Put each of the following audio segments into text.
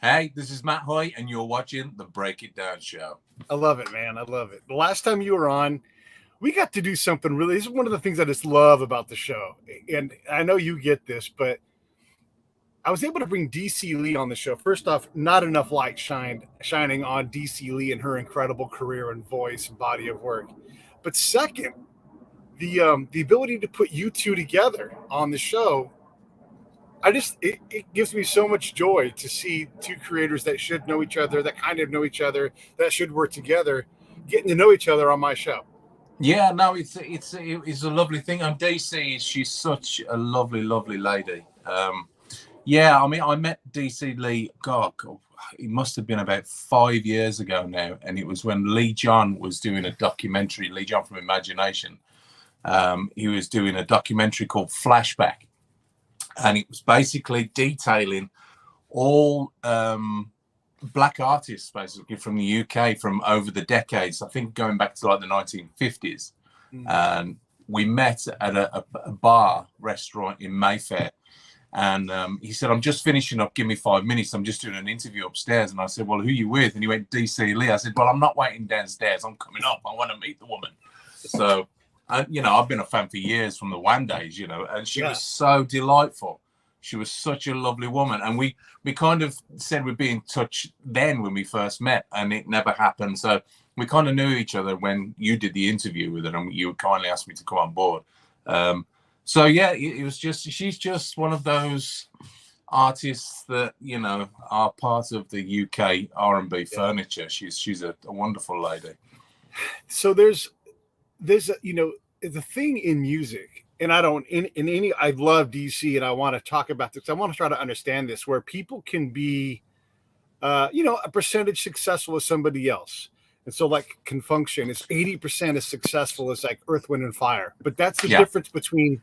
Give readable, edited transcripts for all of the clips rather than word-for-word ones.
Hey, this is Matt Hoy, and you're watching the Break It Down Show. I love it, man. I love it. The last time you were on, we got to do something really. This is one of the things I just love about the show. And I know you get this, but I was able to bring Dee C Lee on the show. First off, not enough light shining on Dee C Lee and her incredible career and voice and body of work. But second, the ability to put you two together on the show, it gives me so much joy to see two creators that should know each other, that kind of know each other, that should work together, getting to know each other on my show. Yeah, no, it's a lovely thing. And DC, she's such a lovely lady. Yeah, I mean, I met Dee C Lee. God, it must have been about 5 years ago now, and it was when Lee John was doing a documentary. Lee John from Imagination. He was doing a documentary called Flashback, and it was basically detailing all black artists basically from the UK from over the decades. I think going back to like the 1950s. And we met at a bar restaurant in Mayfair, and he said, I'm just finishing up, give me 5 minutes, I'm just doing an interview upstairs. And I said, well, who are you with? And he went, Dee C Lee. I said, well, I'm not waiting downstairs, I'm coming up, I want to meet the woman. So you know, I've been a fan for years from the Wham days, you know, and she was so delightful. She was such a lovely woman. And we kind of said we'd be in touch then when we first met, and it never happened. So we kind of knew each other when you did the interview with her, and you kindly asked me to come on board. So yeah, it was just, she's just one of those artists that, you know, are part of the UK R&B furniture. She's a wonderful lady. So there's you know, the thing in music, and I don't in any, I love DC, and I want to talk about this. I want to try to understand this, where people can be you know, a percentage successful as somebody else. And so like can function is 80% as successful as like Earth, Wind and Fire. But that's the difference between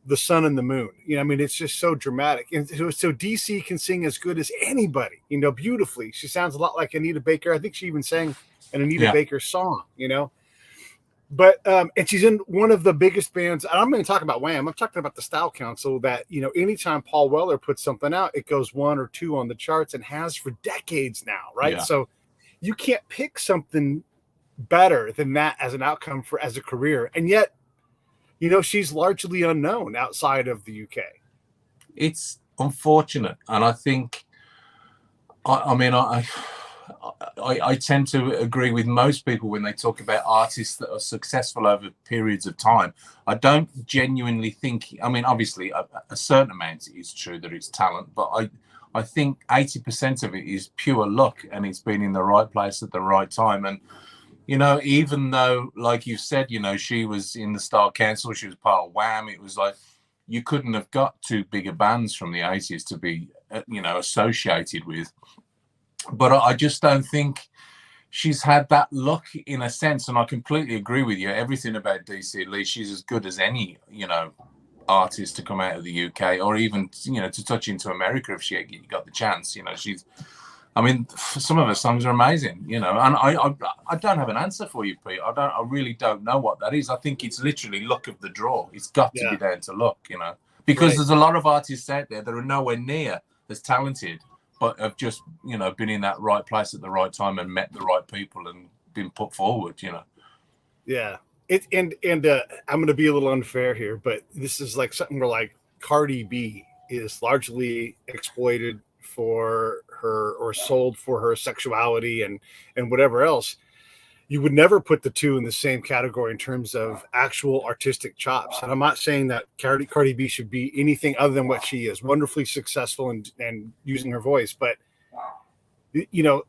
the sun and the moon. You know, I mean, it's just so dramatic. And so DC can sing as good as anybody, you know, beautifully. She sounds a lot like Anita Baker. I think she even sang an Anita Baker song, you know. But and she's in one of the biggest bands. I'm going to talk about Wham. I'm talking about the Style Council, that, you know, anytime Paul Weller puts something out, it goes 1 or 2 on the charts, and has for decades now, right? So you can't pick something better than that as an outcome for as a career. And yet, you know, she's largely unknown outside of the UK. It's unfortunate, and I think, I tend to agree with most people when they talk about artists that are successful over periods of time. I don't genuinely think, I mean, obviously a certain amount is true that it's talent, but I think 80% of it is pure luck, and it's been in the right place at the right time. And, you know, even though, like you said, you know, she was in the Style Council, she was part of Wham, it was like, you couldn't have got 2 bigger bands from the 80s to be, you know, associated with. But I just don't think she's had that luck in a sense. And I completely agree with you. Everything about Dee C Lee, she's as good as any, you know, artist to come out of the UK, or even, you know, to touch into America if she got the chance. You know, she's, I mean, some of her songs are amazing, you know. And I don't have an answer for you, Pete. I really don't know what that is. I think it's literally luck of the draw. It's got to be down to luck, you know, because there's a lot of artists out there that are nowhere near as talented, but have just, you know, been in that right place at the right time and met the right people and been put forward, you know. Yeah. I'm going to be a little unfair here, but this is like something where like Cardi B is largely exploited for her, or sold for her sexuality and whatever else. You would never put the two in the same category in terms of actual artistic chops. And I'm not saying that Cardi B should be anything other than what she is, wonderfully successful and using her voice. But, you know,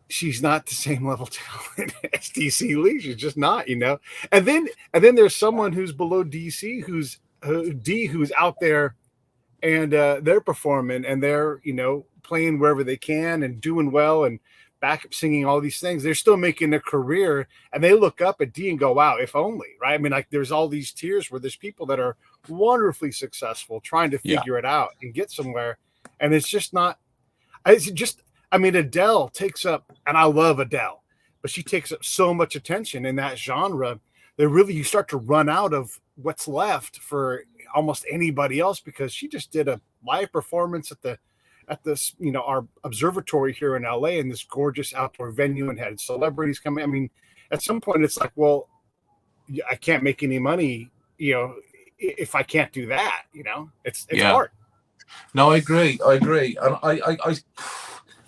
she's not the same level talent as Dee C Lee. She's just not, you know. And then there's someone who's below DC, who's out there, and they're performing, and they're, you know, playing wherever they can and doing well and backup singing, all these things. They're still making a career, and they look up at Dee and go, wow, if only, right? I mean, like, there's all these tiers where there's people that are wonderfully successful trying to figure it out and get somewhere, and it's just not. I mean, Adele takes up, and I love Adele, but she takes up so much attention in that genre that really you start to run out of what's left for almost anybody else, because she just did a live performance at at this, our observatory here in LA, in this gorgeous outdoor venue, and had celebrities coming. I mean, at some point it's like, well, I can't make any money, if I can't do that. It's hard. No, I agree. And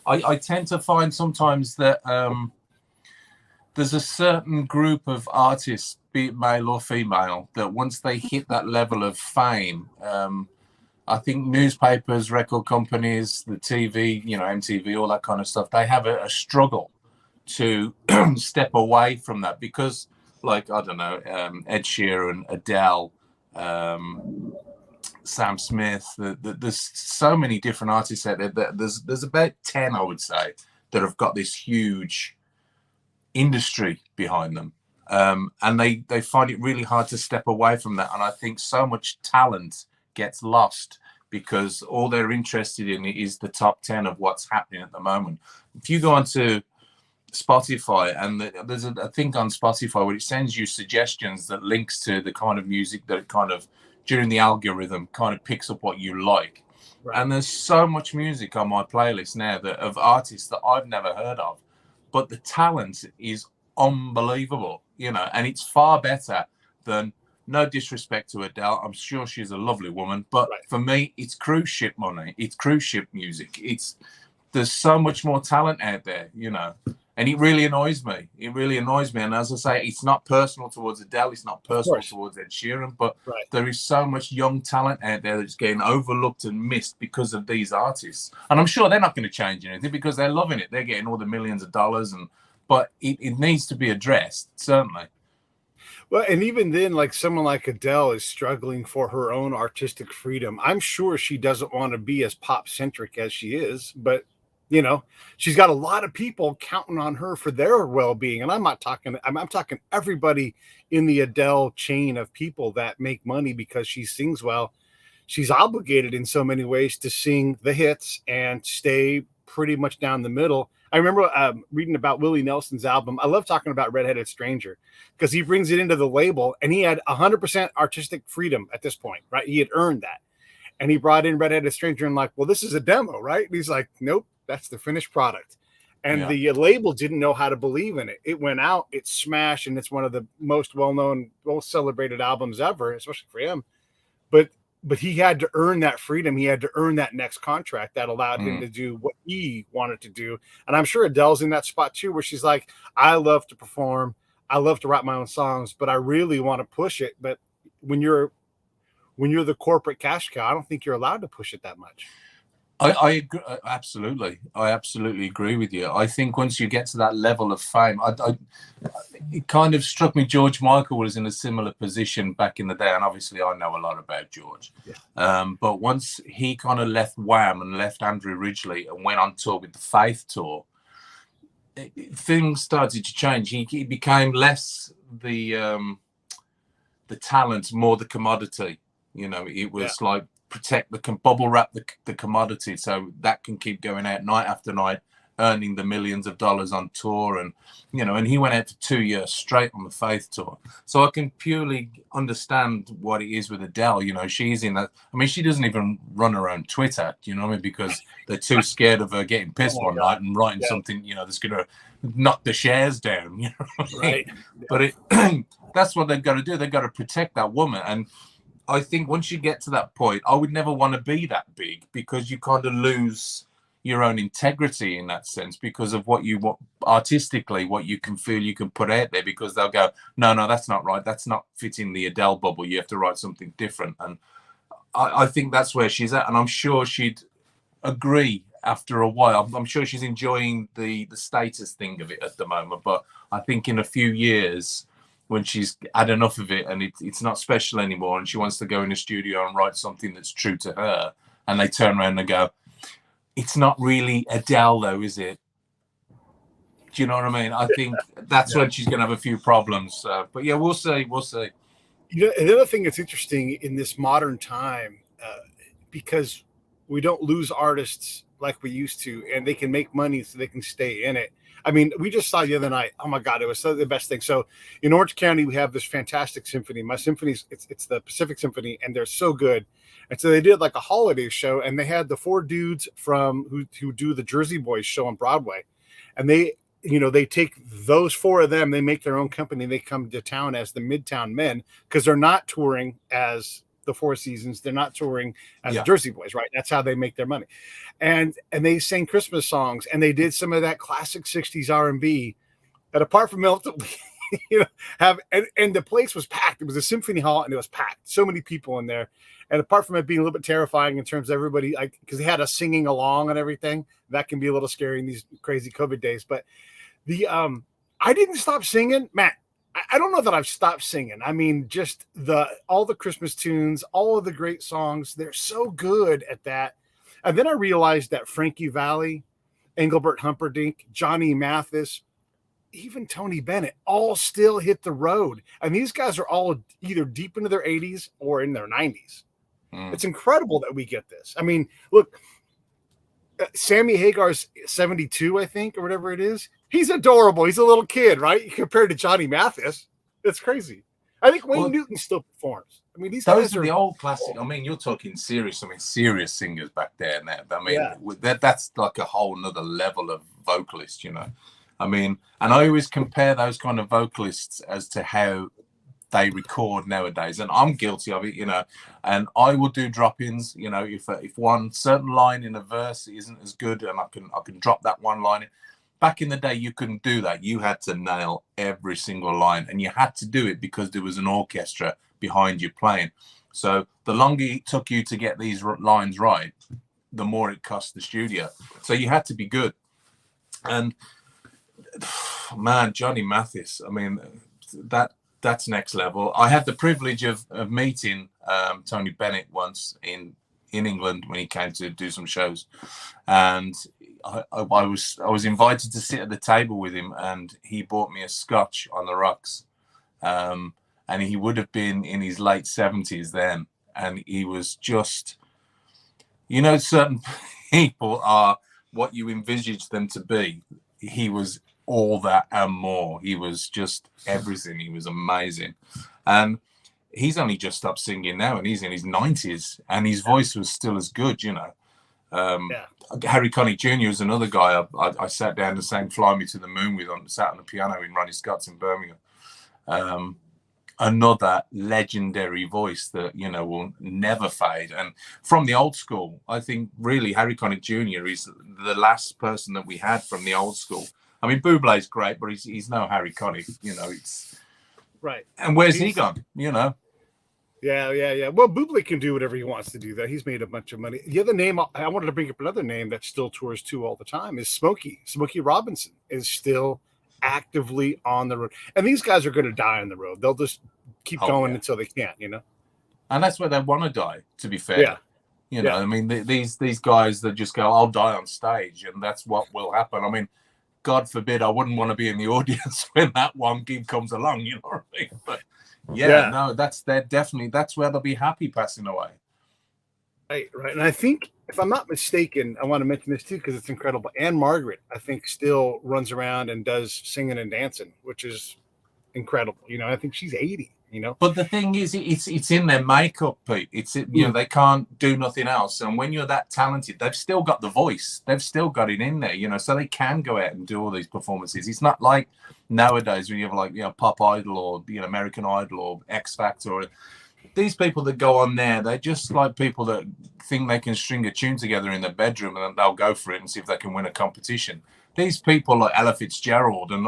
I tend to find sometimes that there's a certain group of artists, be it male or female, that once they hit that level of fame, I think newspapers, record companies, the TV, MTV, all that kind of stuff, they have a struggle to step away from that because, like, I don't know, Ed Sheeran, Adele, Sam Smith, there's so many different artists out there. There's about 10, I would say, that have got this huge industry behind them. And they find it really hard to step away from that. And I think so much talent gets lost because all they're interested in is the top 10 of what's happening at the moment. If you go onto Spotify, and there's a thing on Spotify where it sends you suggestions that links to the kind of music that it kind of, during the algorithm, kind of picks up what you like. Right. And there's so much music on my playlist now of artists that I've never heard of, but the talent is unbelievable, and it's far better than, no disrespect to Adele, I'm sure she's a lovely woman, but right. For me, it's cruise ship money. It's cruise ship music. There's so much more talent out there, and it really annoys me. And as I say, it's not personal towards Adele. It's not personal towards Ed Sheeran, but right. There is so much young talent out there that's getting overlooked and missed because of these artists. And I'm sure they're not going to change anything because they're loving it. They're getting all the millions of dollars, but it needs to be addressed, certainly. Well, and even then, like someone like Adele is struggling for her own artistic freedom. I'm sure she doesn't want to be as pop-centric as she is, but she's got a lot of people counting on her for their well-being. And I'm talking everybody in the Adele chain of people that make money because she sings well. She's obligated in so many ways to sing the hits and stay pretty much down the middle. I remember reading about Willie Nelson's album. I love talking about Redheaded Stranger because he brings it into the label, and he had 100% artistic freedom at this point, right? He had earned that. And he brought in Redheaded Stranger and like, well, this is a demo, right? And he's like, nope, that's the finished product. And the label didn't know how to believe in it. It went out, it smashed, and it's one of the most well-known, most celebrated albums ever, especially for him. But he had to earn that freedom. He had to earn that next contract that allowed him to do what he wanted to do. And I'm sure Adele's in that spot too, where she's like, I love to perform. I love to write my own songs, but I really want to push it. But when you're the corporate cash cow, I don't think you're allowed to push it that much. I agree, absolutely. I absolutely agree with you. I think once you get to that level of fame, it kind of struck me George Michael was in a similar position back in the day, and obviously I know a lot about George. Yeah. But once he kind of left Wham and left Andrew Ridgeley and went on tour with the Faith Tour, things started to change. He became less the talent, more the commodity. It was like, protect bubble wrap the commodity so that can keep going out night after night, earning the millions of dollars on tour. And and he went out for 2 years straight on the Faith Tour. So I can purely understand what it is with Adele. She's in that. I mean, she doesn't even run her own Twitter, because they're too scared of her getting pissed one night and writing something that's gonna knock the shares down. Right. But that's what they've got to do. They've got to protect that woman. And I think once you get to that point, I would never want to be that big because you kind of lose your own integrity in that sense because of what you want artistically, what you can feel you can put out there, because they'll go, no, that's not right. That's not fitting the Adele bubble. You have to write something different. And I think that's where she's at. And I'm sure she'd agree after a while. I'm sure she's enjoying the status thing of it at the moment. But I think in a few years, when she's had enough of it and it's not special anymore and she wants to go in the studio and write something that's true to her, and they turn around and go, it's not really Adele though, is it? Do you know what I mean? I think that's when she's going to have a few problems. But yeah, we'll see. The other thing that's interesting in this modern time, because we don't lose artists like we used to, and they can make money so they can stay in it. I mean, we just saw the other night. Oh my God, it was the best thing. So in Orange County, we have this fantastic symphony. My symphonies, it's the Pacific Symphony, and they're so good. And so they did like a holiday show, and they had the 4 dudes from who do the Jersey Boys show on Broadway, and they take those 4 of them, they make their own company, they come to town as the Midtown Men, because they're not touring as the Four Seasons, they're not touring as the Jersey Boys, right? That's how they make their money. And they sang Christmas songs, and they did some of that classic 60s R&B. And apart from Milton, and the place was packed. It was a symphony hall, and it was packed. So many people in there. And apart from it being a little bit terrifying in terms of everybody, because they had us singing along and everything, that can be a little scary in these crazy COVID days. But I didn't stop singing, Matt. I don't know that I've stopped singing. I mean, just all the Christmas tunes, all of the great songs, they're so good at that. And then I realized that Frankie Valli, Engelbert Humperdinck, Johnny Mathis, even Tony Bennett, all still hit the road. And these guys are all either deep into their 80s or in their 90s. It's incredible that we get this. I mean, look, Sammy Hagar's 72, I think, or whatever it is. He's adorable. He's a little kid, right? Compared to Johnny Mathis. It's crazy. I think Wayne Newton still performs. I mean, these guys are the old classic. I mean, you're talking serious singers back there now. I mean, that's like a whole nother level of vocalist, I mean, and I always compare those kind of vocalists as to how they record nowadays, and I'm guilty of it, and I will do drop-ins, if one certain line in a verse isn't as good, and I can drop that one line. Back in the day, you couldn't do that. You had to nail every single line, and you had to do it because there was an orchestra behind you playing. So the longer it took you to get these lines right, the more it cost the studio. So you had to be good. And man, Johnny Mathis, I mean, that's next level. I had the privilege of meeting Tony Bennett once in England when he came to do some shows, and I was invited to sit at the table with him, and he bought me a scotch on the rocks, and he would have been in his late 70s then, and he was just, certain people are what you envisage them to be. He was all that and more. He was just everything. He was amazing. And he's only just stopped singing now, and he's in his 90s, and his voice was still as good, Harry Connick Jr. is another guy I sat down to sing Fly Me to the Moon with, sat on the piano in Ronnie Scott's in Birmingham. Another legendary voice that, will never fade. And from the old school, I think really Harry Connick Jr. is the last person that we had from the old school. I mean, Bublé's great, but he's no Harry Connick, it's right. And where's he gone? Yeah. Well, Bublé can do whatever he wants to do. That he's made a bunch of money. The other name I wanted to bring up, another name that still tours too all the time, is Smokey. Smokey Robinson is still actively on the road, and these guys are going to die on the road. They'll just keep going until they can't, And that's where they want to die. To be fair, I mean, these guys that just go, "I'll die on stage," and that's what will happen. I mean, God forbid, I wouldn't want to be in the audience when that one gig comes along. You know what I mean? But no, that's where they'll be happy passing away. Right. And I think, if I'm not mistaken, I want to mention this too because it's incredible. Anne Margaret, I think, still runs around and does singing and dancing, which is incredible. I think she's 80. But the thing is, it's in their makeup, Pete. It's they can't do nothing else. And when you're that talented, they've still got the voice. They've still got it in there, so they can go out and do all these performances. It's not like nowadays when you have Pop Idol or American Idol or X Factor. Or these people that go on there, they're just like people that think they can string a tune together in their bedroom and they'll go for it and see if they can win a competition. These people like Ella Fitzgerald and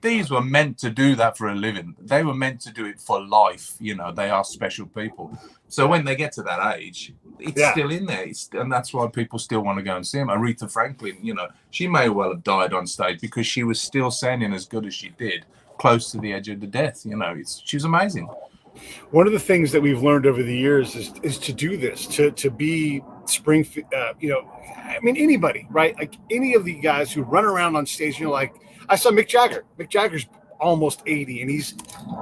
these were meant to do that for a living. They were meant to do it for life. They are special people. So when they get to that age, it's still in there. And that's why people still want to go and see them. Aretha Franklin, she may well have died on stage because she was still sounding as good as she did, close to the edge of the death. She was amazing. One of the things that we've learned over the years is to do this, to be Springfield, I mean, anybody, right? Like any of the guys who run around on stage, like I saw Mick Jagger. Mick Jagger's almost 80 and he's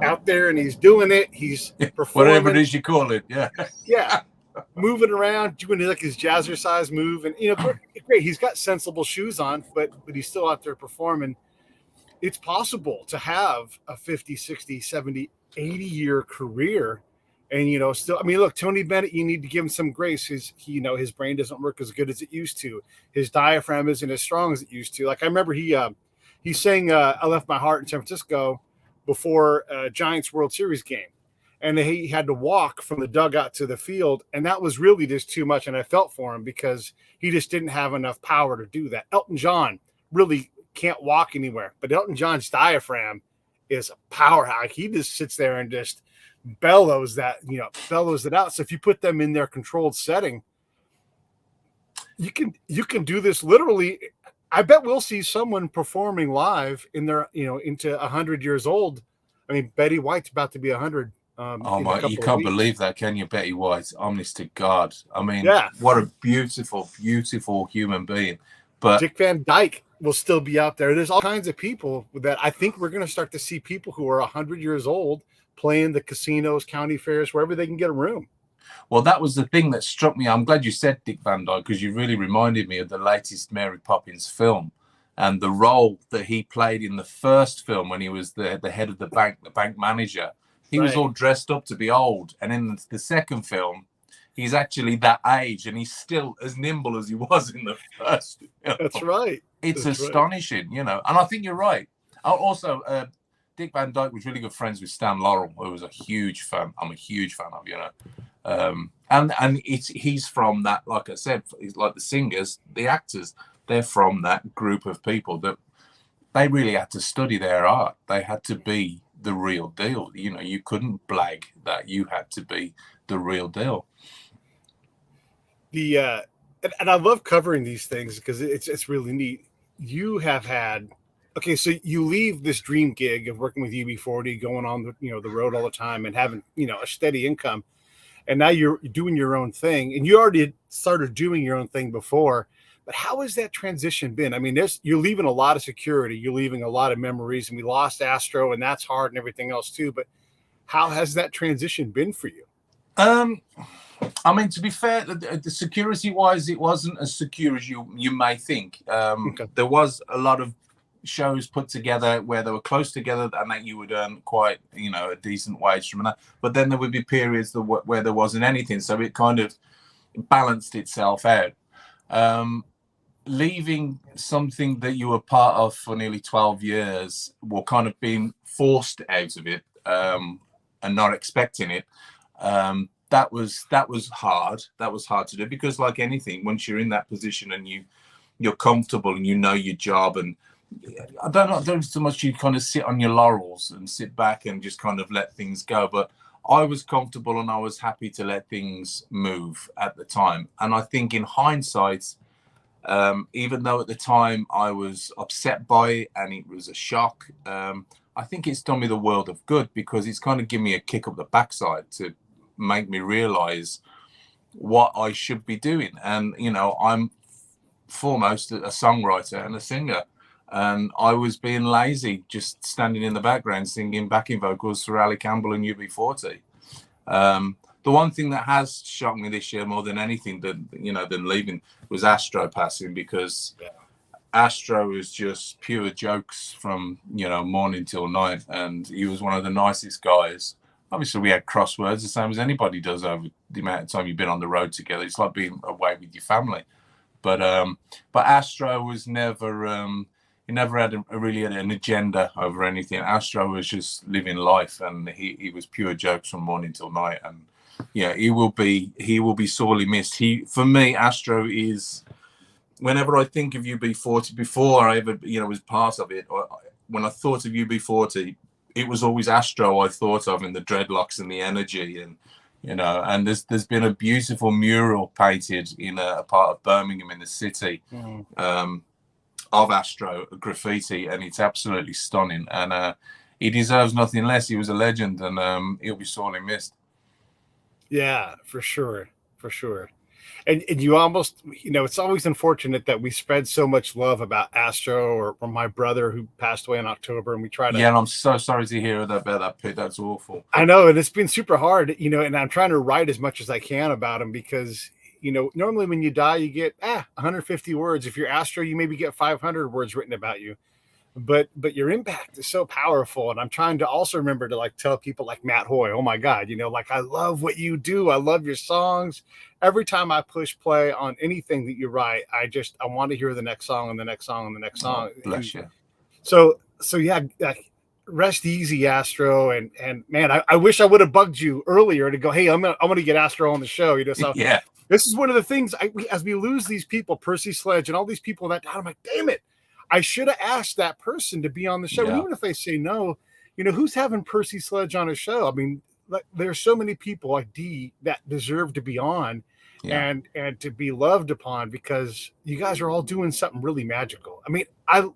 out there and he's doing it. He's performing. Whatever it is you call it. Yeah. Yeah. moving around, doing like his jazzercise move, and great. He's got sensible shoes on, but he's still out there performing. It's possible to have a 50, 60, 70, 80-year career. And, still, I mean, look, Tony Bennett, you need to give him some grace. His brain doesn't work as good as it used to. His diaphragm isn't as strong as it used to. Like, I remember he sang I Left My Heart in San Francisco before a Giants World Series game. And he had to walk from the dugout to the field. And that was really just too much. And I felt for him because he just didn't have enough power to do that. Elton John really can't walk anywhere, but Elton John's diaphragm is a powerhouse. He just sits there and just bellows it out. So if you put them in their controlled setting, you can do this literally. I bet we'll see someone performing live in their, into 100 years old. I mean, Betty White's about to be 100. Oh my! You can't believe that, can you, Betty White? Honest to God, I mean, what a beautiful, beautiful human being. But Dick Van Dyke will still be out there. There's all kinds of people that I think we're going to start to see people who are 100 years old playing the casinos, county fairs, wherever they can get a room. Well, that was the thing that struck me. I'm glad you said Dick Van Dyke, because you really reminded me of the latest Mary Poppins film and the role that he played in the first film when he was the head of the bank manager. He was all dressed up to be old. And in the second film, he's actually that age and he's still as nimble as he was in the first. That's right. It's astonishing, And I think you're right. Also, Dick Van Dyke was really good friends with Stan Laurel, who was a huge fan. I'm a huge fan of, and he's from that, like I said, he's like the singers, the actors, they're from that group of people that they really had to study their art. They had to be the real deal. You couldn't blag that. You had to be the real deal. And I love covering these things because it's really neat. You have had, so you leave this dream gig of working with UB40, going on the road all the time and having, a steady income. And now you're doing your own thing, and you already started doing your own thing before, but how has that transition been? I mean, you're leaving a lot of security, you're leaving a lot of memories, and we lost Astro, and that's hard and everything else too. But how has that transition been for you? I mean, to be fair, the security-wise, it wasn't as secure as you may think. There was a lot of shows put together where they were close together and that you would earn quite, a decent wage from that. But then there would be periods where there wasn't anything. So it kind of balanced itself out. Leaving something that you were part of for nearly 12 years, or kind of being forced out of it and not expecting it, that was hard. That was hard to do because, like anything, once you're in that position and you're comfortable and you know your job, and I don't so much you kind of sit on your laurels and sit back and just kind of let things go. But I was comfortable and I was happy to let things move at the time. And I think in hindsight, even though at the time I was upset by it and it was a shock, I think it's done me the world of good because it's kind of given me a kick up the backside to make me realize what I should be doing. And, I'm foremost a songwriter and a singer. And I was being lazy, just standing in the background, singing backing vocals for Ali Campbell and UB40. The one thing that has shocked me this year more than anything than leaving was Astro passing, because Astro was just pure jokes from, morning till night. And he was one of the nicest guys. Obviously, we had crosswords, the same as anybody does over the amount of time you've been on the road together. It's like being away with your family. But Astro was never... he never had really an agenda over anything. Astro was just living life, and he was pure jokes from morning till night. And he will be sorely missed. For me, Astro is, whenever I think of UB40, before I ever was part of it, or when I thought of UB40, it was always Astro I thought of, in the dreadlocks and the energy, and and there's been a beautiful mural painted in a part of Birmingham in the city. Of Astro graffiti, and it's absolutely stunning, and he deserves nothing less. He was a legend, and he'll be sorely missed. Yeah, for sure. And you almost, it's always unfortunate that we spread so much love about Astro or my brother who passed away in October, and we try to. Yeah, and I'm so sorry to hear about that, Pete. That's awful. I know, and it's been super hard, and I'm trying to write as much as I can about him because, normally when you die, you get 150 words. If you're Astro, you maybe get 500 words written about you. But your impact is so powerful, and I'm trying to also remember to like tell people like Matt Hoy, oh my God, like I love what you do, I love your songs. Every time I push play on anything that you write, I want to hear the next song and the next song and the next song. Oh, bless you. So yeah, rest easy, Astro, and man, I wish I would have bugged you earlier to go, hey, I'm gonna get Astro on the show. So yeah, this is one of the things as we lose these people, Percy Sledge and all these people that I'm like, damn it. I should have asked that person to be on the show. Yeah. Even if they say no, who's having Percy Sledge on a show? I mean, there's so many people like Dee that deserve to be on and to be loved upon because you guys are all doing something really magical. I mean, I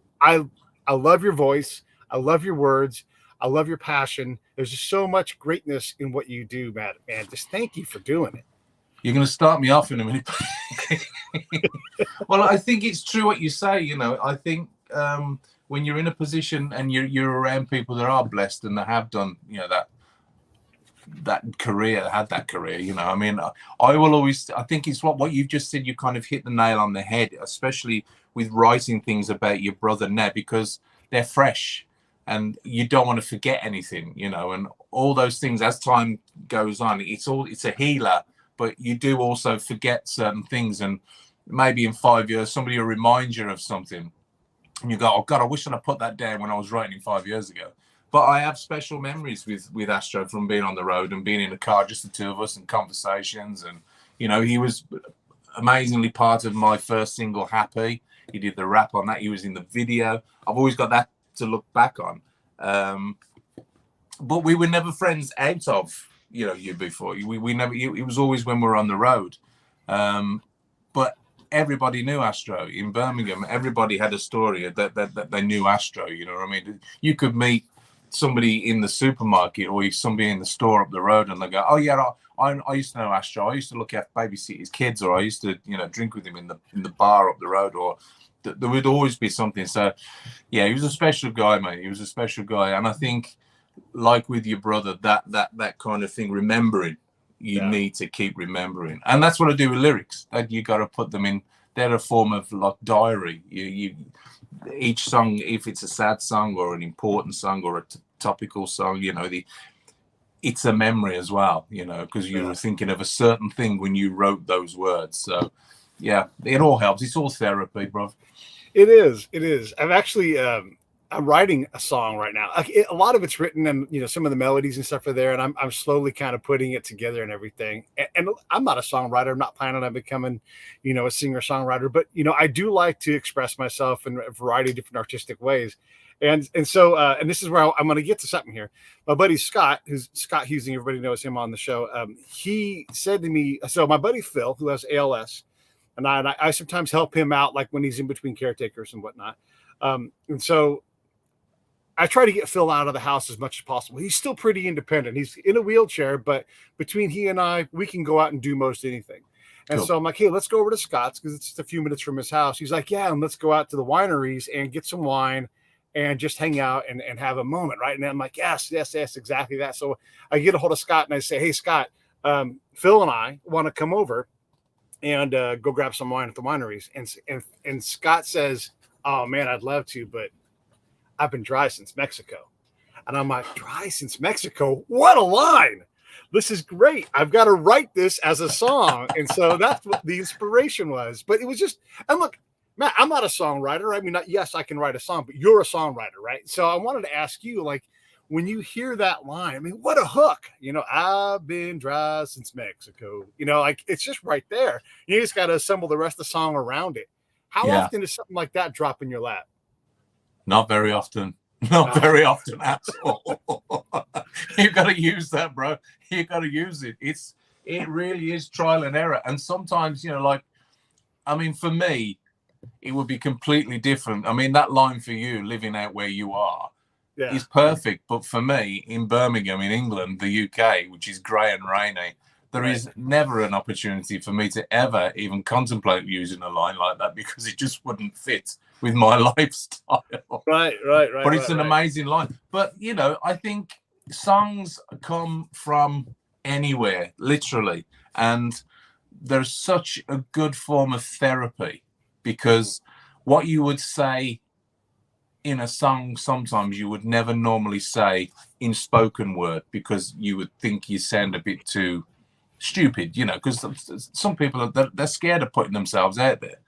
love your voice. I love your words. I love your passion. There's just so much greatness in what you do, Matt. Man, just thank you for doing it. You're going to start me off in a minute. Well, I think it's true what you say. I think when you're in a position and you're around people that are blessed and that have done, that career, had that career. I mean, I will always. I think it's what you've just said. You kind of hit the nail on the head, especially with writing things about your brother Ned, because they're fresh and you don't want to forget anything. And all those things as time goes on, it's a healer. But you do also forget certain things, and maybe in 5 years, somebody will remind you of something, and you go, "Oh God, I wish I'd put that down when I was writing 5 years ago." But I have special memories with Astro from being on the road and being in the car, just the two of us, and conversations. And he was amazingly part of my first single, "Happy." He did the rap on that. He was in the video. I've always got that to look back on. But we were never friends out of. You before we never. It was always when we were on the road, but everybody knew Astro in Birmingham. Everybody had a story that they knew Astro. You know what I mean? You could meet somebody in the supermarket or somebody in the store up the road, and they go, "Oh yeah, I used to know Astro. I used to look after babysit his kids, or I used to drink with him in the bar up the road." Or there would always be something. So yeah, he was a special guy, mate. He was a special guy, and I think, like with your brother, that kind of thing, remembering, you need to keep remembering. And that's what I do with lyrics, that you got to put them in. They're a form of like diary. You each song, if it's a sad song or an important song or a topical song, it's a memory as well, because you were thinking of a certain thing when you wrote those words. So yeah, it all helps. It's all therapy, bro. It is. I'm actually I'm writing a song right now. A lot of it's written, and some of the melodies and stuff are there, and I'm slowly kind of putting it together and everything. And I'm not a songwriter. I'm not planning on becoming, a singer-songwriter. But I do like to express myself in a variety of different artistic ways. And so and this is where I'm going to get to something here. My buddy Scott, who's Scott Husing, everybody knows him on the show. He said to me, so my buddy Phil, who has ALS, and I sometimes help him out, like when he's in between caretakers and whatnot. And so I try to get Phil out of the house as much as possible. He's still pretty independent. He's in a wheelchair, but between he and I, we can go out and do most anything. And so I'm like, hey, let's go over to Scott's because it's just a few minutes from his house. He's like, yeah, and let's go out to the wineries and get some wine and just hang out and have a moment, right? And I'm like, yes, exactly that. So I get a hold of Scott and I say, hey, Scott, Phil and I want to come over and go grab some wine at the wineries. And Scott says, oh, man, I'd love to, but I've been dry since Mexico. And I'm like, dry since Mexico? What a line. This is great. I've got to write this as a song. And so that's what the inspiration was. But it was just, and look, Matt, I'm not a songwriter. I mean, yes, I can write a song, but you're a songwriter, right? So I wanted to ask you, like, when you hear that line, I mean, what a hook. I've been dry since Mexico. Like, it's just right there. You just got to assemble the rest of the song around it. How often does something like that drop in your lap? Not very often. Not very often at all. You got to use that, bro. You got to use it. It really is trial and error. And sometimes, for me, it would be completely different. I mean, that line for you, living out where you are, is perfect. But for me, in Birmingham, in England, the UK, which is grey and rainy, there is never an opportunity for me to ever even contemplate using a line like that because it just wouldn't fit with my lifestyle. Right. But it's an amazing line. But, you know, I think songs come from anywhere, literally. And there's such a good form of therapy because what you would say in a song sometimes you would never normally say in spoken word because you would think you sound a bit too stupid, you know, because some people they're scared of putting themselves out there.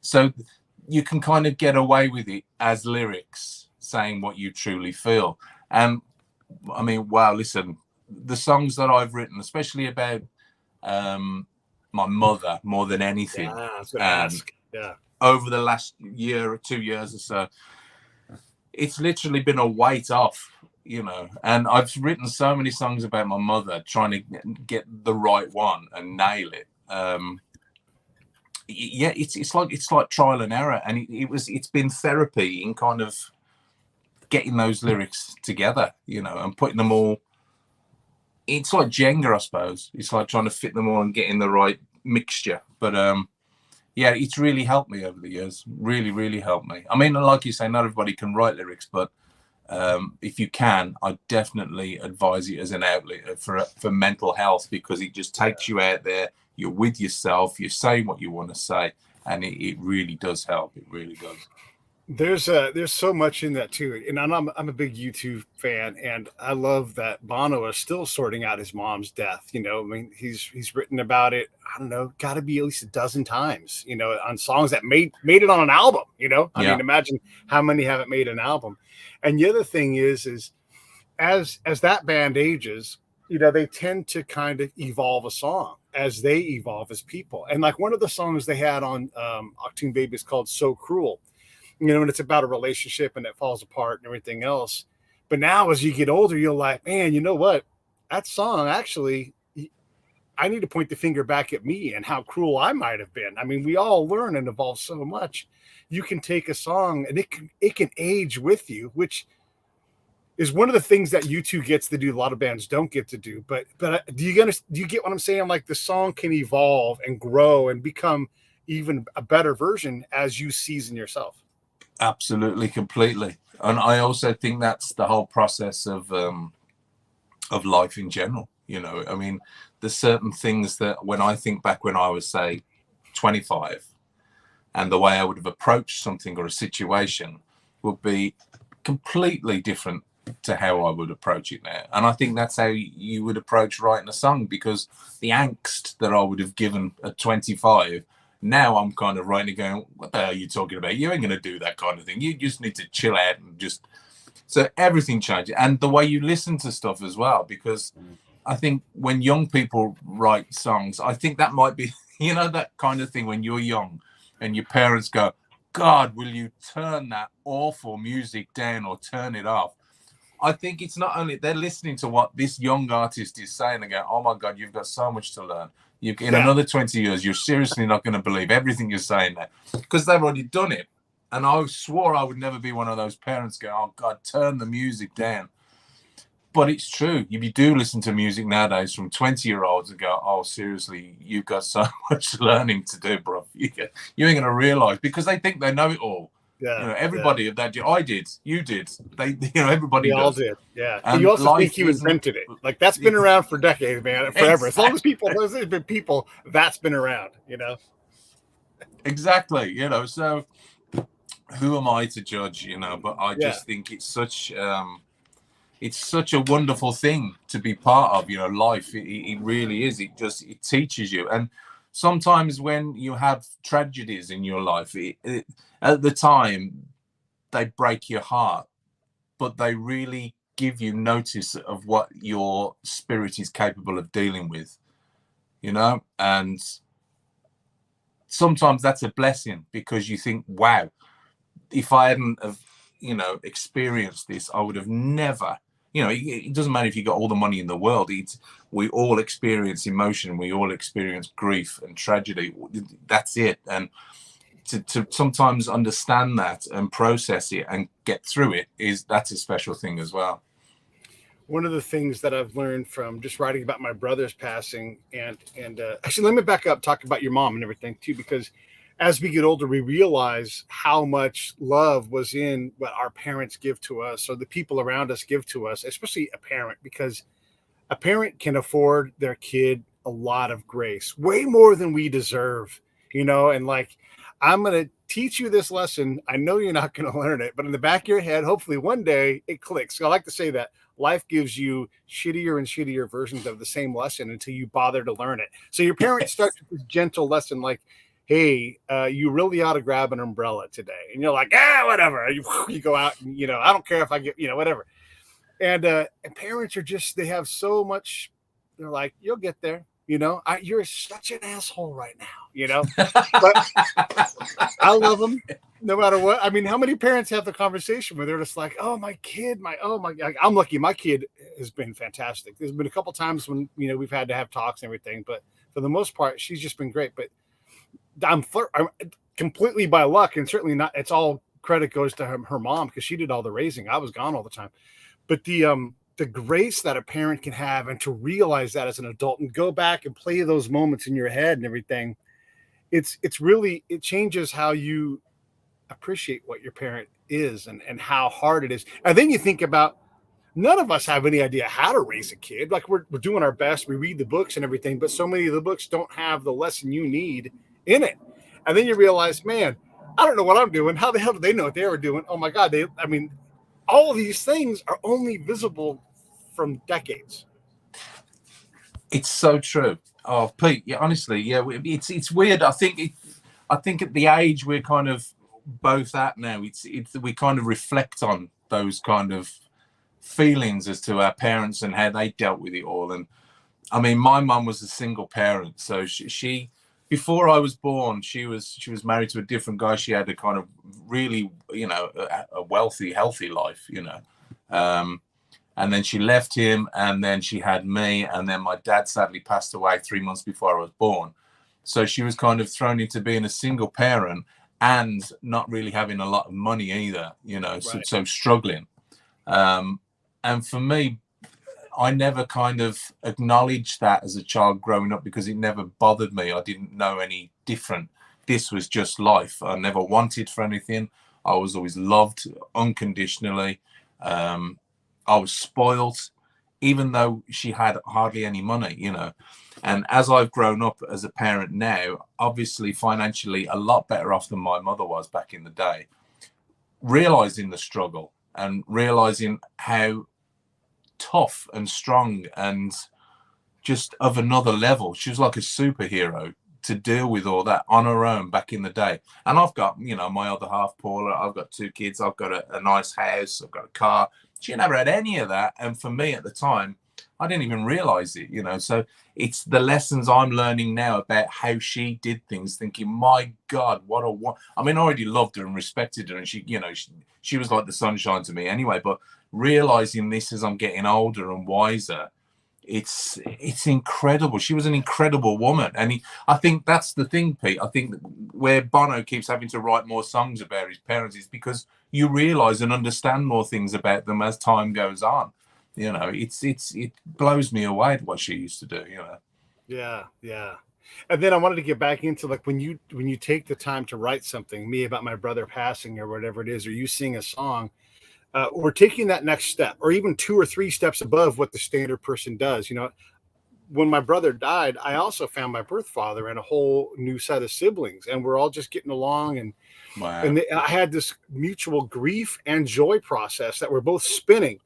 So you can kind of get away with it as lyrics, saying what you truly feel. And I mean, wow, listen, the songs that I've written, especially about my mother more than anything, over the last year or 2 years or so, it's literally been a weight off, you know. And I've written so many songs about my mother, trying to get the right one and nail it. Yeah, it's like trial and error, and it's been therapy in kind of getting those lyrics together, you know, and putting them all. It's like Jenga, I suppose. It's like trying to fit them all and getting the right mixture. But yeah, it's really helped me over the years. Really helped me. I mean, like you say, not everybody can write lyrics, but if you can, I definitely advise it as an outlet for mental health because it just takes you out there. You're with yourself. You're saying what you want to say, and it really does help. It really does. There's so much in that too, and I'm a big U2 fan, and I love that Bono is still sorting out his mom's death. You know, I mean, he's written about it. I don't know, got to be at least a dozen times. You know, on songs that made it on an album. You know, I mean, imagine how many haven't made an album. And the other thing is as that band ages, you know, they tend to kind of evolve a song as they evolve as people. And like one of the songs they had on Octune Baby is called "So Cruel." You know, and it's about a relationship and it falls apart and everything else. But now as you get older, you're like, man, you know what? That song actually, I need to point the finger back at me and how cruel I might have been. I mean, we all learn and evolve so much. You can take a song and it can age with you, which is one of the things that U2 gets to do. A lot of bands don't get to do. But do you get what I'm saying? Like the song can evolve and grow and become even a better version as you season yourself. Absolutely, completely. And I also think that's the whole process of life in general. You know, I mean, there's certain things that when I think back when I was, say, 25, and the way I would have approached something or a situation would be completely different to how I would approach it now. And I think that's how you would approach writing a song, because the angst that I would have given at 25, now I'm kind of writing going, what the hell are you talking about? You ain't going to do that kind of thing. You just need to chill out and just... So everything changes. And the way you listen to stuff as well, because I think when young people write songs, I think that might be, you know, that kind of thing when you're young and your parents go, God, will you turn that awful music down or turn it off? I think it's not only they're listening to what this young artist is saying and go, oh my God, you've got so much to learn. In another 20 years, you're seriously not going to believe everything you're saying there, because they've already done it. And I swore I would never be one of those parents go, oh God, turn the music down. But it's true. If you do listen to music nowadays from 20-year-olds and go, oh, seriously, you've got so much learning to do, bro. You ain't going to realize, because they think they know it all. Yeah, you know, everybody of that. I did. You did. They, you know, everybody. We all did. Yeah. And you also think you invented it. Like that's been around for decades, man, forever. Exactly. As long as there's been people, that's been around. You know. Exactly. You know. So, who am I to judge? You know. But I just think it's such a wonderful thing to be part of. You know, life. It really is. It teaches you. And sometimes when you have tragedies in your life, at the time, they break your heart, but they really give you notice of what your spirit is capable of dealing with, you know? And sometimes that's a blessing, because you think, wow, if I hadn't have, you know, experienced this, I would have never, you know, it doesn't matter if you got all the money in the world. We all experience emotion. We all experience grief and tragedy. That's it. And to sometimes understand that and process it and get through it, that's a special thing as well. one of the things that I've learned from just writing about my brother's passing, and actually, let me back up, talk about your mom and everything too, because as we get older, we realize how much love was in what our parents give to us, or the people around us give to us, especially a parent, because a parent can afford their kid a lot of grace, way more than we deserve, and like, I'm going to teach you this lesson. I know you're not going to learn it, but in the back of your head, hopefully one day it clicks. So I like to say that life gives you shittier and shittier versions of the same lesson until you bother to learn it. So your parents start with this gentle lesson like, hey, you really ought to grab an umbrella today. And you're like, whatever. You go out and, I don't care if I get, whatever. And parents are just, they have so much, they're like, you'll get there. You're such an asshole right now, but I love them no matter what. I mean, how many parents have the conversation where they're just like, oh, my kid, I'm lucky. My kid has been fantastic. There's been a couple times when, we've had to have talks and everything, but for the most part, she's just been great. But I'm completely by luck, and certainly not. It's all credit goes to her mom, because she did all the raising. I was gone all the time. But the grace that a parent can have, and to realize that as an adult and go back and play those moments in your head and everything, it's really, it changes how you appreciate what your parent is, and how hard it is. And then you think about, none of us have any idea how to raise a kid. Like, we're doing our best. We read the books and everything, but so many of the books don't have the lesson you need in it. And then you realize, man, I don't know what I'm doing. How the hell do they know what they were doing? Oh my God. All of these things are only visible from decades. It's so true. Oh, Pete, yeah, honestly, yeah, it's weird. I think at the age we're kind of both at now, it's we kind of reflect on those kind of feelings as to our parents and how they dealt with it all. And I mean, my mum was a single parent, so she before I was born, she was married to a different guy. She had a kind of really, a wealthy, healthy life, and then she left him, and then she had me, and then my dad sadly passed away 3 months before I was born. So she was kind of thrown into being a single parent and not really having a lot of money either, right. so struggling. And for me, I never kind of acknowledged that as a child growing up, because it never bothered me. I didn't know any different. This was just life. I never wanted for anything. I was always loved unconditionally. I was spoiled, even though she had hardly any money, And as I've grown up as a parent now, obviously financially a lot better off than my mother was back in the day, realizing the struggle and realizing how tough and strong and just of another level. She was like a superhero to deal with all that on her own back in the day. And I've got, my other half, Paula, I've got 2 kids, I've got a nice house, I've got a car. She never had any of that. And for me at the time, I didn't even realize it, So it's the lessons I'm learning now about how she did things, thinking, my God, I mean, I already loved her and respected her. And she was like the sunshine to me anyway. But realizing this as I'm getting older and wiser, it's incredible. She was an incredible woman. And I think that's the thing, Pete. I think where Bono keeps having to write more songs about his parents is because you realize and understand more things about them as time goes on. It blows me away what she used to do, Yeah. And then I wanted to get back into, like, when you take the time to write something, me about my brother passing or whatever it is, or you sing a song, or taking that next step, or even 2 or 3 steps above what the standard person does. When my brother died, I also found my birth father and a whole new set of siblings, and we're all just getting along. And wow. And I had this mutual grief and joy process that were both spinning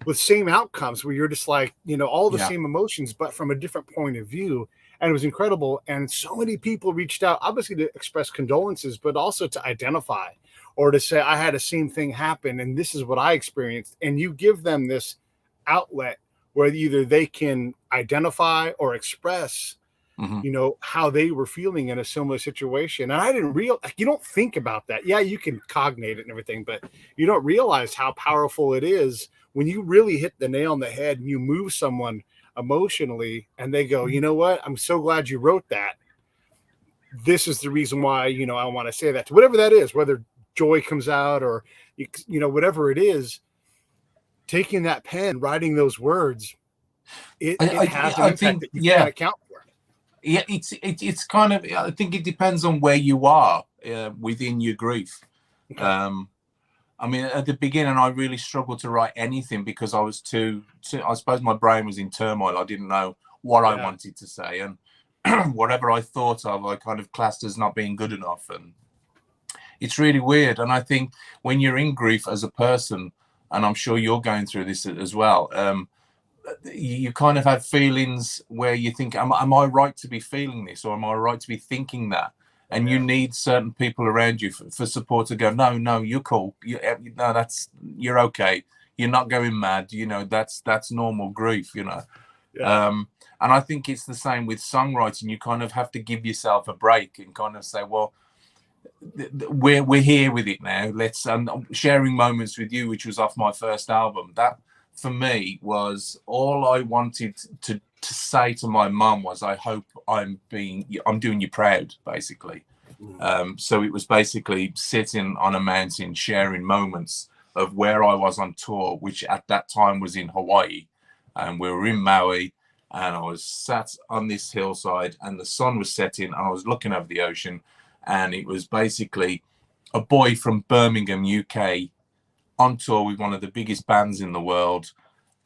with same outcomes, where you're just like, all the same emotions, but from a different point of view. And it was incredible. And so many people reached out, obviously to express condolences, but also to identify, or to say, I had the same thing happen, and this is what I experienced. And you give them this outlet where either they can identify or express, how they were feeling in a similar situation. And I didn't you don't think about that. Yeah, you can cognate it and everything, but you don't realize how powerful it is when you really hit the nail on the head and you move someone emotionally, and they go, you know what? I'm so glad you wrote that. This is the reason why, I want to say that, to whatever that is, whether joy comes out or, whatever it is. taking that pen, writing those words, it has an I impact think, that you yeah. can't account for. Yeah, it's kind of. I think it depends on where you are within your grief. Okay. I mean, at the beginning, I really struggled to write anything because I was too. I suppose my brain was in turmoil. I didn't know what I wanted to say, and whatever I thought of, I kind of classed as not being good enough. And it's really weird. And I think when you're in grief as a person, and I'm sure you're going through this as well. You kind of have feelings where you think, am I right to be feeling this, or am I right to be thinking that? And you need certain people around you for support to go, no, you're cool. No, you're okay. You're not going mad. You know, that's normal grief, you know. Yeah. And I think it's the same with songwriting. You kind of have to give yourself a break and kind of say, well, we're here with it now. Let's sharing moments with you, which was off my first album. That for me was all I wanted to say to my mum was, I hope I'm doing you proud, basically. So it was basically sitting on a mountain, sharing moments of where I was on tour, which at that time was in Hawaii, and we were in Maui, and I was sat on this hillside, and the sun was setting, and I was looking over the ocean, and it was basically a boy from Birmingham, UK, on tour with one of the biggest bands in the world,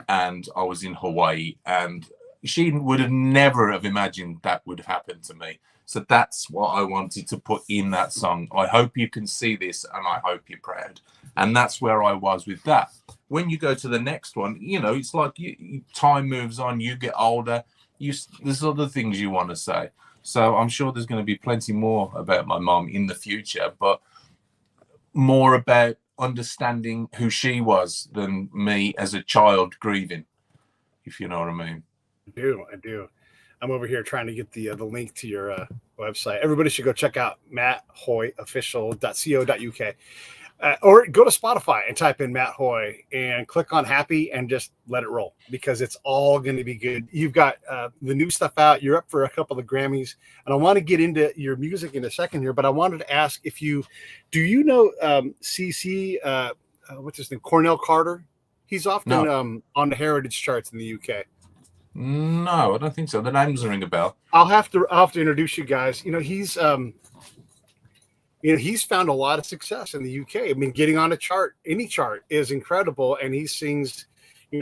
and I was in Hawaii, and she would have never have imagined that would happen to me. So that's what I wanted to put in that song. I hope you can see this, and I hope you're proud. And that's where I was with that. When you go to the next one, you know, it's like time moves on, you get older, there's other things you want to say. So I'm sure there's going to be plenty more about my mom in the future, but more about understanding who she was than me as a child grieving, if you know what I mean. I do. I'm over here trying to get the link to your website. Everybody should go check out matthoyofficial.co.uk. Or go to Spotify and type in Matt Hoy and click on Happy and just let it roll, because it's all going to be good. You've got the new stuff out. You're up for a couple of Grammys, and I want to get into your music in a second here, but I wanted to ask do you know CC, what's his name, Cornell Carter? He's often on the Heritage charts in the UK. No, I don't think so. The name doesn't ring a bell. I'll have to introduce you guys. You know, he's found a lot of success in the UK. I mean, getting on a chart, any chart, is incredible. And he sings,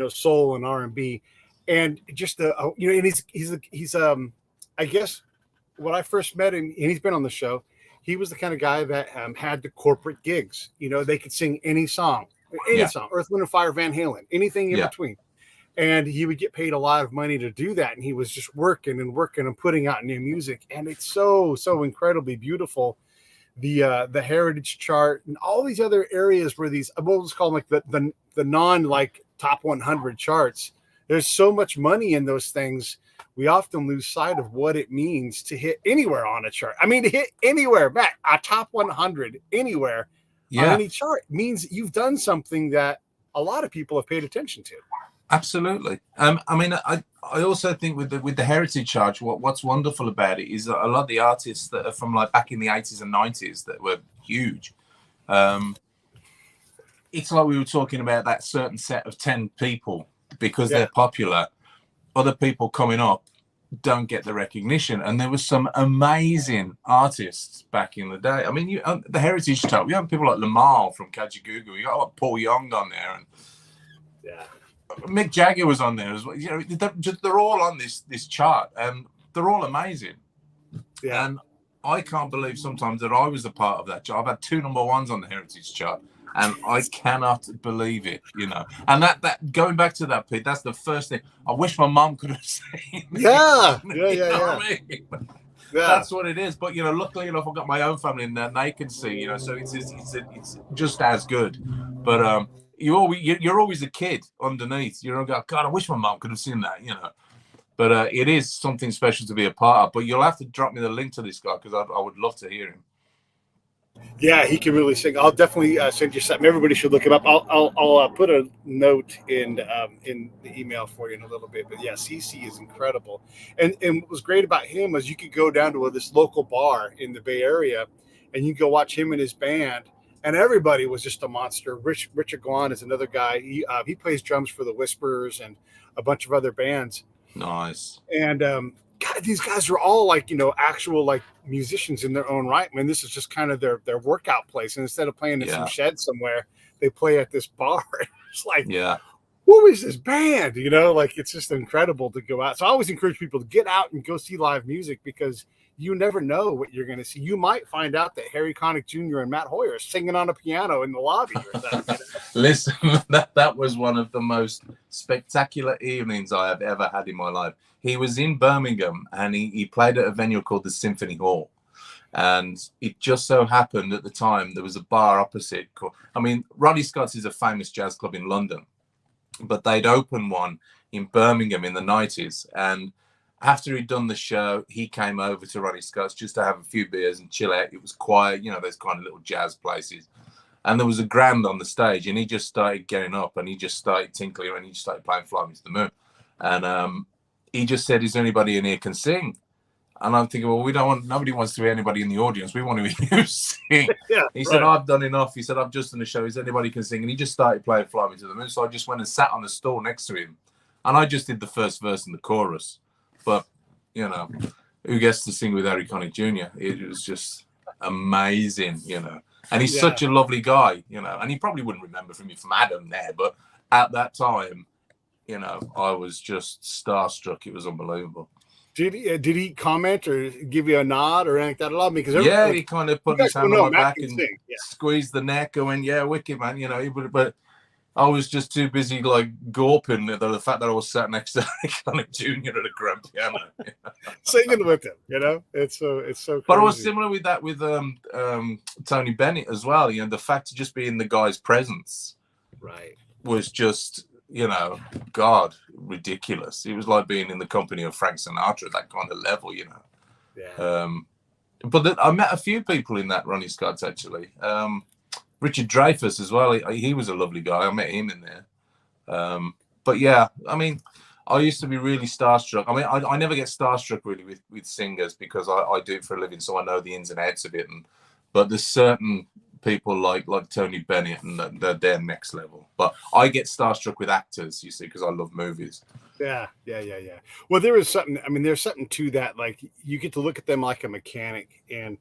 soul and R&B, and just and he's I guess when I first met him, and he's been on the show, he was the kind of guy that had the corporate gigs. They could sing any song, song, Earth, Wind and Fire, Van Halen, anything in between. And he would get paid a lot of money to do that. And he was just working and putting out new music. And it's so incredibly beautiful. The Heritage chart and all these other areas where these, we'll just call them like the non like top 100 charts. There's so much money in those things. We often lose sight of what it means to hit anywhere on a chart. I mean, to hit anywhere, back a top 100 anywhere on any chart means you've done something that a lot of people have paid attention to. Absolutely. I mean, I also think with the Heritage chart, what's wonderful about it is that a lot of the artists that are from like back in the 80s and 90s that were huge. It's like we were talking about that certain set of 10 people, because they're popular. Other people coming up don't get the recognition, and there was some amazing artists back in the day. I mean, the Heritage chart, we have people like Lamar from Kajagoogoo. We got like Paul Young on there, and Mick Jagger was on there as well. They're all on this chart, and they're all amazing. Yeah. And I can't believe sometimes that I was a part of that chart. I've had 2 number 1s on the Heritage chart, and I cannot believe it. And that going back to that, Pete, that's the first thing. I wish my mom could have seen. Yeah. What I mean? That's what it is. But luckily enough, I've got my own family in there, and they can see. So it's just as good. But you're always a kid underneath. God, I wish my mom could have seen that, But it is something special to be a part of. But you'll have to drop me the link to this guy, because I would love to hear him. Yeah, he can really sing. I'll definitely send you something. Everybody should look him up. I'll put a note in the email for you in a little bit. But yeah, CC is incredible. And what was great about him was you could go down to this local bar in the Bay Area, and you can go watch him and his band. and everybody was just a monster. Richard Guan is another guy. He plays drums for the Whisperers and a bunch of other bands. Nice. And God, these guys are all like, actual like musicians in their own right. I mean, this is just kind of their workout place. And instead of playing in some shed somewhere, they play at this bar. It's like, who is this band? Like it's just incredible to go out. So I always encourage people to get out and go see live music, because you never know what you're going to see. You might find out that Harry Connick Jr. and Matt Hoyer are singing on a piano in the lobby. Or something. Listen, that was one of the most spectacular evenings I have ever had in my life. He was in Birmingham, and he played at a venue called the Symphony Hall. And it just so happened at the time there was a bar opposite. Ronnie Scott's is a famous jazz club in London, but they'd opened one in Birmingham in the 90s. And after he'd done the show, he came over to Ronnie Scott's just to have a few beers and chill out. It was quiet, those kind of little jazz places. And there was a grand on the stage, and he just started getting up, and he just started tinkling, and he just started playing Fly Me to the Moon. And he just said, "Is there anybody in here can sing?" And I'm thinking, well, nobody wants to hear anybody in the audience. We want to hear you sing. He said, "I've done enough." He said, "I've just done a show. Is anybody can sing?" And he just started playing Fly Me to the Moon. So I just went and sat on the stool next to him, and I just did the first verse and the chorus. But, who gets to sing with Harry Connick Jr.? It was just amazing, And he's such a lovely guy, And he probably wouldn't remember me from Adam there. But at that time, I was just starstruck. It was unbelievable. Did he comment or give you a nod or anything like that? I love me because he kind of put his hand on my back and squeezed the neck, going, "Yeah, wicked, man." But I was just too busy like gawping at the fact that I was sat next to Connick Jr. at a grand piano, singing with him. It's so crazy. But I was similar with that with Tony Bennett as well. The fact of just being in the guy's presence, was just God, ridiculous. It was like being in the company of Frank Sinatra, that kind of level, But I met a few people in that Ronnie Scott's actually. Richard Dreyfuss as well. He was a lovely guy. I met him in there. But yeah, I used to be really starstruck. I never get starstruck really with singers because I do it for a living, so I know the ins and outs of it. But there's certain people like Tony Bennett, and they're next level. But I get starstruck with actors, you see, because I love movies. Yeah. Well, there's something to that. Like you get to look at them like a mechanic, and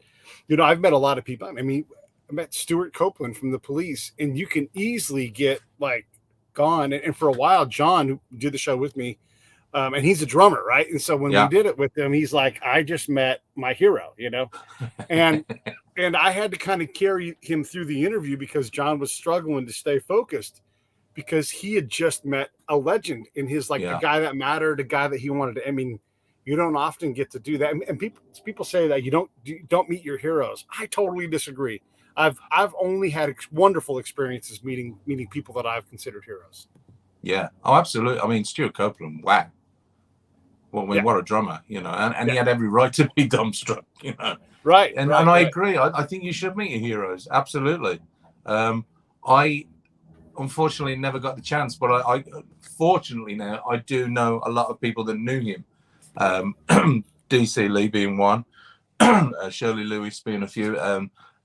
I've met a lot of people. I met Stuart Copeland from the Police, and you can easily get like gone. And for a while, John, who did the show with me, and he's a drummer, right? And so when we did it with him, he's like, "I just met my hero," and I had to kind of carry him through the interview because John was struggling to stay focused because he had just met a legend in his the guy that mattered, the guy that he wanted to. You don't often get to do that, and people say that you don't meet your heroes. I totally disagree. I've only had wonderful experiences meeting people that I've considered heroes. Yeah. Oh, absolutely. Stuart Copeland, wow. What a drummer, and he had every right to be dumbstruck, Right. And I agree. I think you should meet your heroes. Absolutely. I unfortunately never got the chance, but I fortunately now I do know a lot of people that knew him. Dee C Lee being one, Shirley Lewis being a few.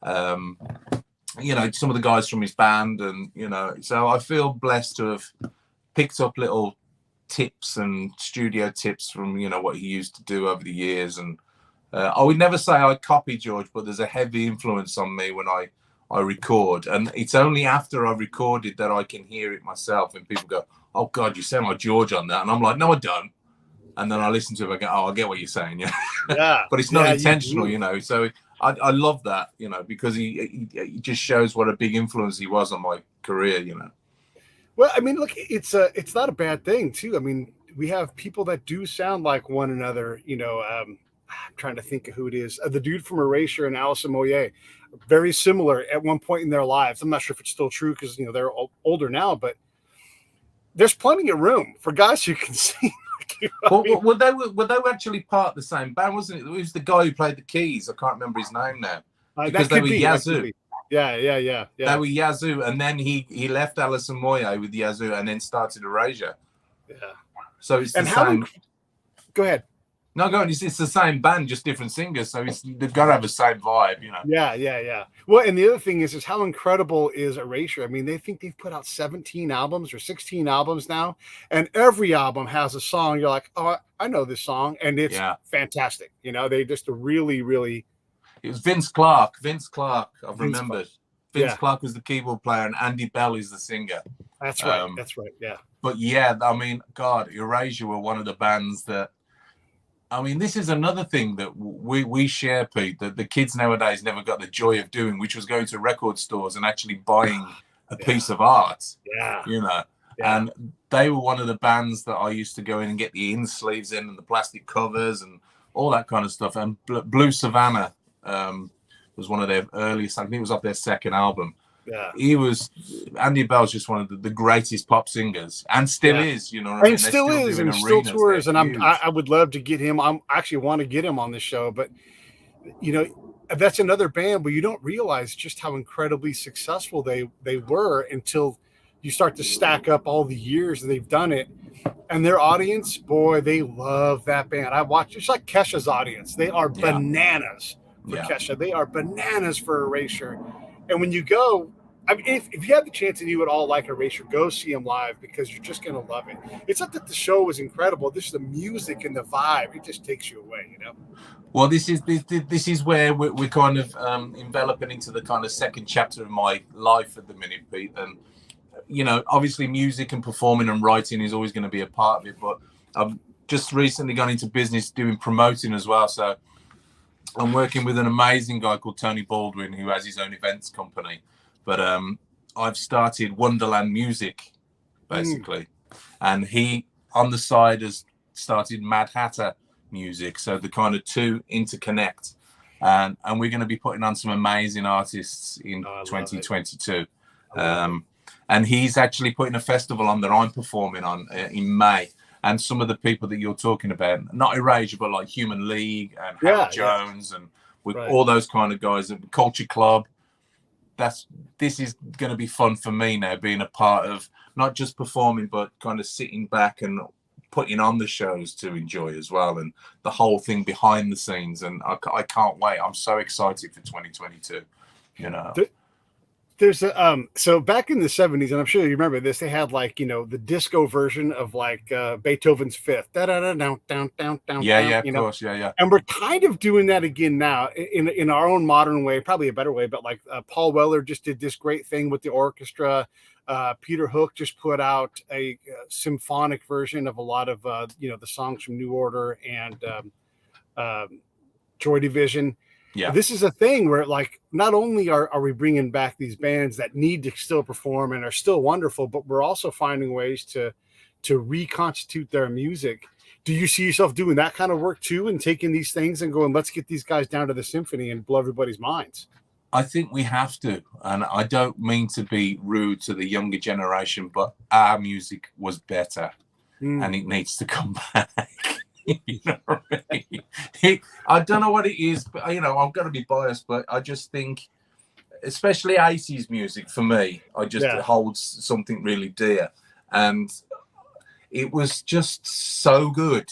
Some of the guys from his band, and so I feel blessed to have picked up little tips and studio tips from what he used to do over the years. And I would never say I copy George, but there's a heavy influence on me when I record, and it's only after I've recorded that I can hear it myself, and people go, "Oh God, you sound like George on that," and I'm like, "No, I don't." And then I listen to it, I go, "Oh, I get what you're saying." But it's not intentional, so I love that, because he just shows what a big influence he was on my career, Well, look, it's not a bad thing too. We have people that do sound like one another. I'm trying to think of who it is. The dude from Erasure and Alison Moyet, very similar at one point in their lives. I'm not sure if it's still true because they're older now, but there's plenty of room for guys who can sing. Were they actually part of the same band? Wasn't it? It was the guy who played the keys. I can't remember his name now. Because they were Yazoo. Yeah. They were Yazoo, and then he left Alison Moyet with Yazoo, and then started Erasure. Yeah. So it's the same. Go ahead. No, go on. It's the same band, just different singers. So they've got to have the same vibe, you know. Yeah. Well, and the other thing is how incredible is Erasure? I mean, they think they've put out 17 albums or 16 albums now, and every album has a song. You're like, oh, I know this song, and it's fantastic. You know, they just really, really. It was Vince Clarke. I've Vince remembered. Clarke. Vince Clarke was the keyboard player, and Andy Bell is the singer. That's right. That's right. Yeah. But yeah, I mean, God, Erasure were one of the bands that. I mean, this is another thing that we share, Pete, that the kids nowadays never got the joy of doing, which was going to record stores and actually buying a piece of art. Yeah. You know, and they were one of the bands that I used to go in and get the in sleeves in and the plastic covers and all that kind of stuff. And Blue Savannah was one of their earliest. I think it was off their second album. Yeah, Andy Bell's just one of the greatest pop singers, and still is. You know, what I mean? And still is, and still tours. And I would love to get him. I actually want to get him on the show, but you know, that's another band where you don't realize just how incredibly successful they were until you start to stack up all the years that they've done it, and their audience, boy, they love that band. I watch. It's like Kesha's audience; they are bananas for Kesha. They are bananas for Erasure. And when you go, I mean, if you have the chance and you would all like Erasure, go see them live because you're just going to love it. It's not that the show was incredible. This is the music and the vibe. It just takes you away, you know? Well, this is where we're kind of enveloping into the kind of second chapter of my life at the minute, Pete. And, you know, obviously music and performing and writing is always going to be a part of it. But I've just recently gone into business doing promoting as well. So I'm working with an amazing guy called Tony Baldwin, who has his own events company. But I've started Wonderland Music, basically. And he, on the side, has started Mad Hatter Music. So the kind of two interconnect. And we're going to be putting on some amazing artists in 2022. And he's actually putting a festival on that I'm performing on in May. And some of the people that you're talking about, not Erasure, but like Human League and Howard Jones and with all those kind of guys, Culture Club. This is going to be fun for me now, being a part of not just performing, but kind of sitting back and putting on the shows to enjoy as well, and the whole thing behind the scenes. And I can't wait. I'm so excited for 2022. You know. There's so back in the 70s, and I'm sure you remember this, they had like, you know, the disco version of like Beethoven's Fifth. Down, of course. And we're kind of doing that again now in our own modern way, probably a better way. But like Paul Weller just did this great thing with the orchestra. Peter Hook just put out a symphonic version of a lot of you know, the songs from New Order and Joy Division. Yeah, this is a thing where, like, not only are we bringing back these bands that need to still perform and are still wonderful, but we're also finding ways to reconstitute their music. Do you see yourself doing that kind of work too, and taking these things and going, let's get these guys down to the symphony and blow everybody's minds? I think we have to, and I don't mean to be rude to the younger generation, but our music was better, and it needs to come back. You know what I mean? I don't know what it is, but you know, I'm going to be biased, but I just think, especially 80s music for me, it holds something really dear, and it was just so good.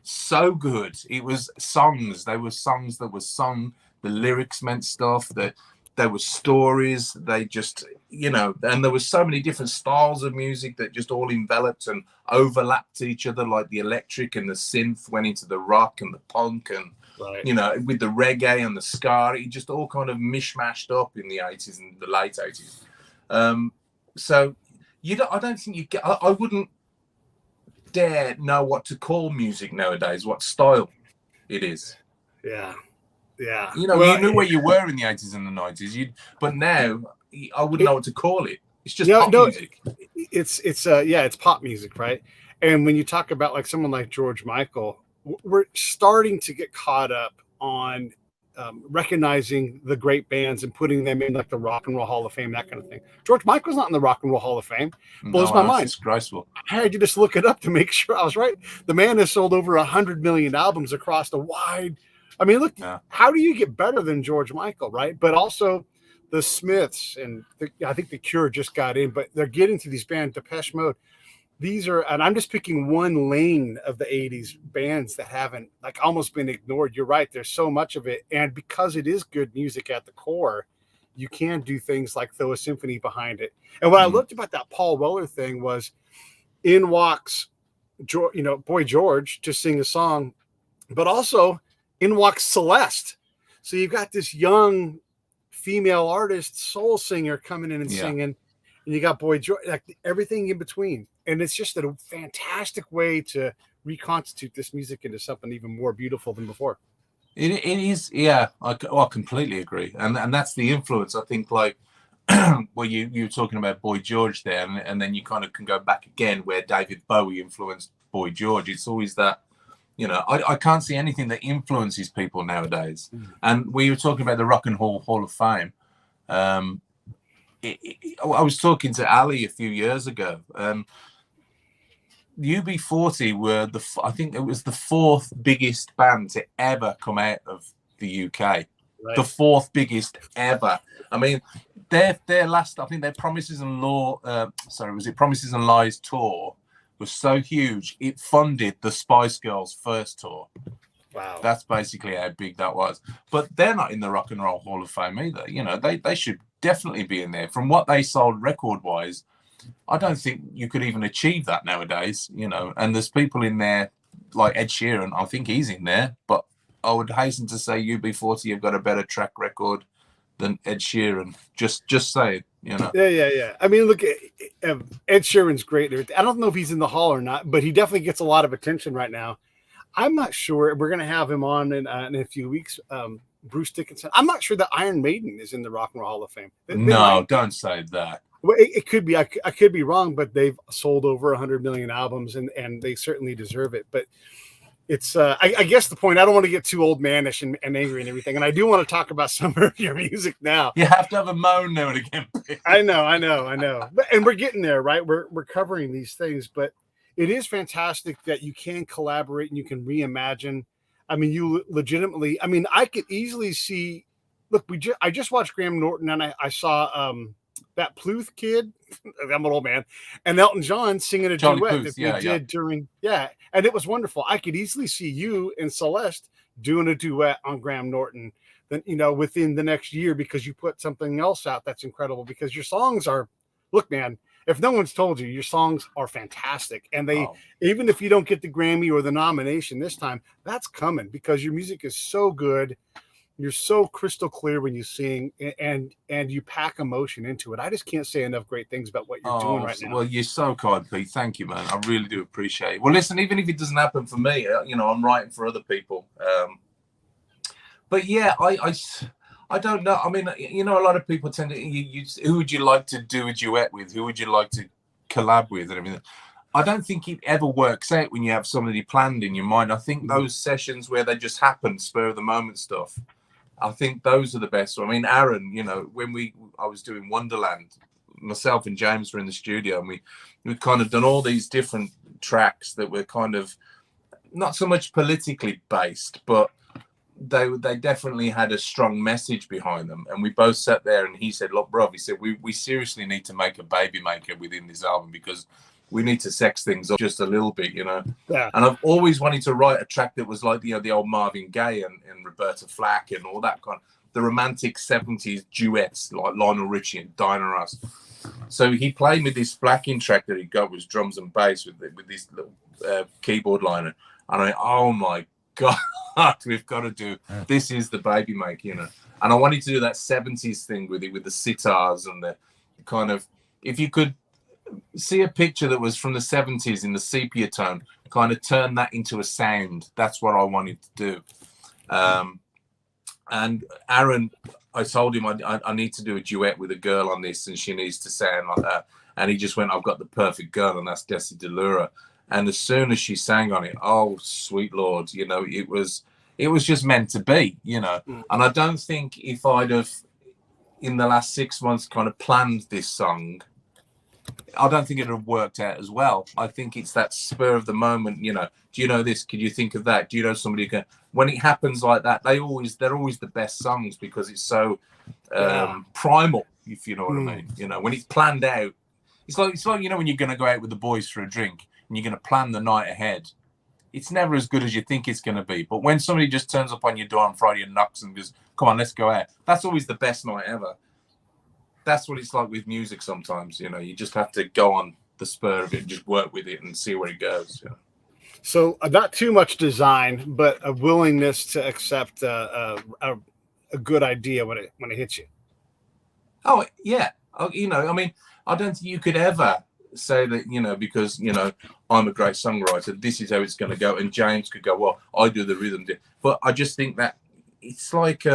It was songs. They were songs that were sung. The lyrics meant stuff. That there were stories. They just, you know, and there were so many different styles of music that just all enveloped and overlapped each other, like the electric and the synth went into the rock and the punk and, you know, with the reggae and the ska, it just all kind of mishmashed up in the 80s and the late 80s. So I don't think you get, I wouldn't dare know what to call music nowadays, what style it is. Yeah. You know, you knew where you were in the 80s and the 90s. But now I wouldn't know what to call it. It's just pop music. It's pop music, right? And when you talk about like someone like George Michael, we're starting to get caught up on recognizing the great bands and putting them in like the Rock and Roll Hall of Fame, that kind of thing. George Michael's not in the Rock and Roll Hall of Fame. Blows my mind. It's disgraceful. I had to just look it up to make sure I was right. The man has sold over 100 million albums across the wide. I mean, look, how do you get better than George Michael, right? But also the Smiths, and I think the Cure just got in, but they're getting to these bands, Depeche Mode. these are, and I'm just picking one lane of the 80s bands that haven't like almost been ignored. You're right. There's so much of it. And because it is good music at the core, you can do things like throw a symphony behind it. And what I looked about that Paul Weller thing was in walks, Boy George to sing a song, but also in walks Celeste. So you've got this young female artist, soul singer coming in and singing, and you got Boy George, like everything in between. And it's just a fantastic way to reconstitute this music into something even more beautiful than before. It is, yeah. I completely agree, and that's the influence. I think, like, well, you were talking about Boy George there, and then you kind of can go back again where David Bowie influenced Boy George. It's always that, I can't see anything that influences people nowadays. And we were talking about the Rock and Roll Hall of Fame. I was talking to Ali a few years ago, and UB40 were I think it was the fourth biggest band to ever come out of the UK. Right. The fourth biggest ever. I mean, their last, I think their Promises and Promises and Lies tour was so huge it funded the Spice Girls' first tour. Wow. That's basically how big that was. But they're not in the Rock and Roll Hall of Fame either. They should definitely be in there. From what they sold record-wise, I don't think you could even achieve that nowadays, and there's people in there like Ed Sheeran. I think he's in there, but I would hasten to say UB40 have got a better track record than Ed Sheeran. Just saying, Yeah. I mean, look, Ed Sheeran's great. I don't know if he's in the hall or not, but he definitely gets a lot of attention right now. I'm not sure. We're going to have him on in a few weeks. Bruce Dickinson. I'm not sure that Iron Maiden is in the Rock and Roll Hall of Fame. No, don't say that. Well, it could be. I could be wrong, but they've sold over 100 million albums, and they certainly deserve it. But it's, I guess the point. I don't want to get too old manish and angry and everything, and I do want to talk about some of your music now. You have to have a moan now and again. I know. But, and we're getting there, right? We're covering these things, but it is fantastic that you can collaborate and you can reimagine. I mean, you legitimately. I mean, I could easily see. Look, I just watched Graham Norton, and I saw that Pluth kid, I'm an old man, and Elton John singing a duet Pluth, that they did during, and it was wonderful. I could easily see you and Celeste doing a duet on Graham Norton, then within the next year, because you put something else out that's incredible. Because your songs are, look, man, if no one's told you, your songs are fantastic, and they even if you don't get the Grammy or the nomination this time, that's coming because your music is so good. You're so crystal clear when you sing, and you pack emotion into it. I just can't say enough great things about what you're doing right now. Well, you're so kind, Pete. Thank you, man. I really do appreciate it. Well, listen, even if it doesn't happen for me, I'm writing for other people. But yeah, I don't know. I mean, a lot of people tend to, who would you like to do a duet with? Who would you like to collab with and everything? I don't think it ever works out when you have somebody planned in your mind. I think those sessions where they just happen, spur of the moment stuff, I think those are the best. I mean, Aaron, when I was doing Wonderland, myself and James were in the studio, and we've kind of done all these different tracks that were kind of not so much politically based, but they definitely had a strong message behind them. And we both sat there, and he said, "Look, bro," he said, we seriously need to make a baby maker within this album because we need to sex things up just a little bit, Yeah. And I've always wanted to write a track that was like, the old Marvin Gaye and Roberta Flack and all that the romantic 70s duets like Lionel Richie and Diana Ross. So he played me this blacking track that he got was drums and bass with this little keyboard liner. And I went, oh my God, we've got to do, this is the baby make, And I wanted to do that 70s thing with it, with the sitars and the kind of, if you could see a picture that was from the 70s in the sepia tone, kind of turn that into a sound. That's what I wanted to do. And Aaron, I told him I need to do a duet with a girl on this, and she needs to sound like that. And he just went, I've got the perfect girl, and that's Desi Delura. And as soon as she sang on it, oh sweet Lord, it was just meant to be, And I don't think if I'd have in the last 6 months kind of planned this song, I don't think it would have worked out as well. I think it's that spur of the moment, do you know this? Could you think of that? Do you know somebody who can? When it happens like that, they're always the best songs because it's so primal, if you know what I mean. When it's planned out, it's like, you know, when you're going to go out with the boys for a drink and you're going to plan the night ahead. It's never as good as you think it's going to be. But when somebody just turns up on your door on Friday and knocks and goes, come on, let's go out. That's always the best night ever. That's what it's like with music sometimes. You know, you just have to go on the spur of it and just work with it and see where it goes. You know? So not too much design, but a willingness to accept a good idea when it hits you. Oh, yeah. You know, I mean, I don't think you could ever say that, you know, because, you know, I'm a great songwriter, this is how it's going to go, and James could go, well, I do the rhythm, but I just think that it's like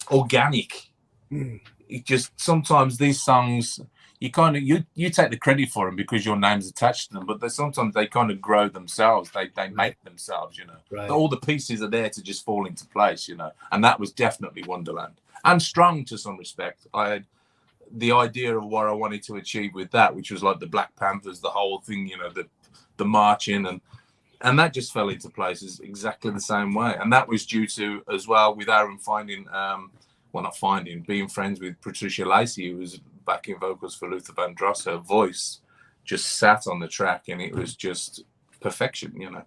organic. It just, sometimes these songs, you kind of you take the credit for them because your name's attached to them, but sometimes they kind of grow themselves, they make themselves, you know. Right. All the pieces are there to just fall into place, you know, and that was definitely Wonderland, and Strong to some respect. I had the idea of what I wanted to achieve with that, which was like the Black Panthers, the whole thing, you know, the marching, and that just fell into place is exactly the same way. And that was due to, as well, with Aaron being friends with Patricia Lacey, who was backing vocals for Luther Vandross. Her voice just sat on the track, and it was just perfection, you know.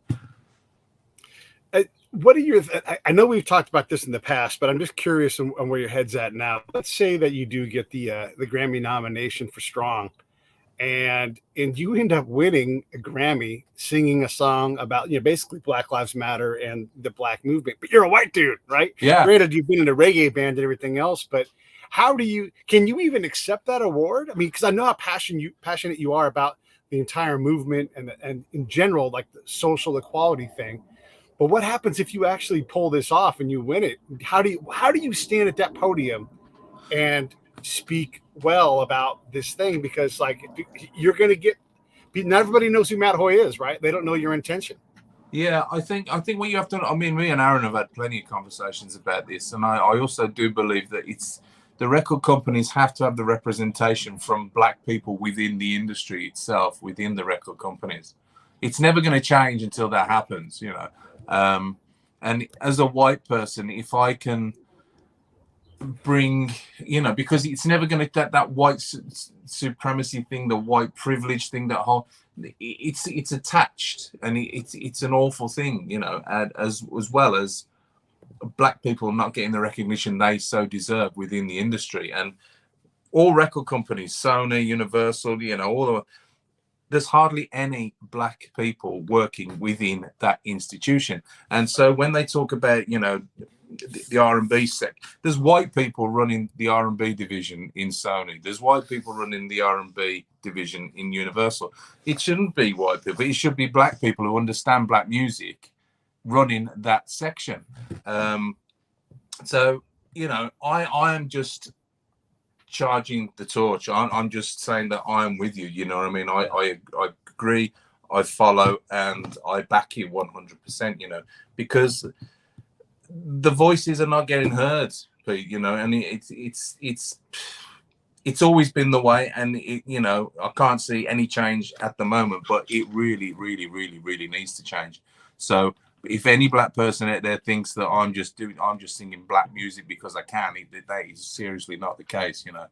What are your? I know we've talked about this in the past, but I'm just curious on where your head's at now. Let's say that you do get the Grammy nomination for Strong, and you end up winning a Grammy singing a song about, you know, basically Black Lives Matter and the Black movement. But you're a white dude, right? Yeah. Granted, you've been in a reggae band and everything else, but can you even accept that award? I mean, because I know how passionate you are about the entire movement and in general, like the social equality thing. But what happens if you actually pull this off and you win it? How do you stand at that podium and speak well about this thing? Because like you're going to get, not everybody knows who Matt Hoy is, right? They don't know your intention. Yeah, I think what you have to, I mean, me and Aaron have had plenty of conversations about this, and I also do believe that it's, the record companies have to have the representation from Black people within the industry itself, within the record companies. It's never going to change until that happens, you know. And as a white person, if I can bring, you know, because it's never going to, that white supremacy thing, the white privilege thing, that whole, it's attached, and it's an awful thing, you know, and as well as Black people not getting the recognition they so deserve within the industry. And all record companies, Sony, Universal, you know, all of, there's hardly any Black people working within that institution. And so when they talk about, you know, the R&B there's white people running the R&B division in Sony. There's white people running the R&B division in Universal. It shouldn't be white people. It should be Black people who understand Black music running that section. So, you know, I am just charging the torch. I'm just saying that I am with you. You know what I mean? I agree, I follow, and I back you 100%. You know, because the voices are not getting heard, Pete. You know, and it's always been the way, and you know, I can't see any change at the moment, but it really, really, really, really needs to change. So if any Black person out there thinks that I'm just singing Black music because I can, that is seriously not the case. You know,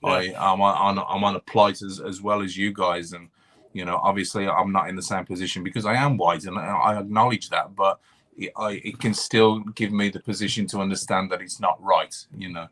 yeah. I'm on a plight as well as you guys, and you know, obviously I'm not in the same position because I am white, and I acknowledge that, but it can still give me the position to understand that it's not right. You know.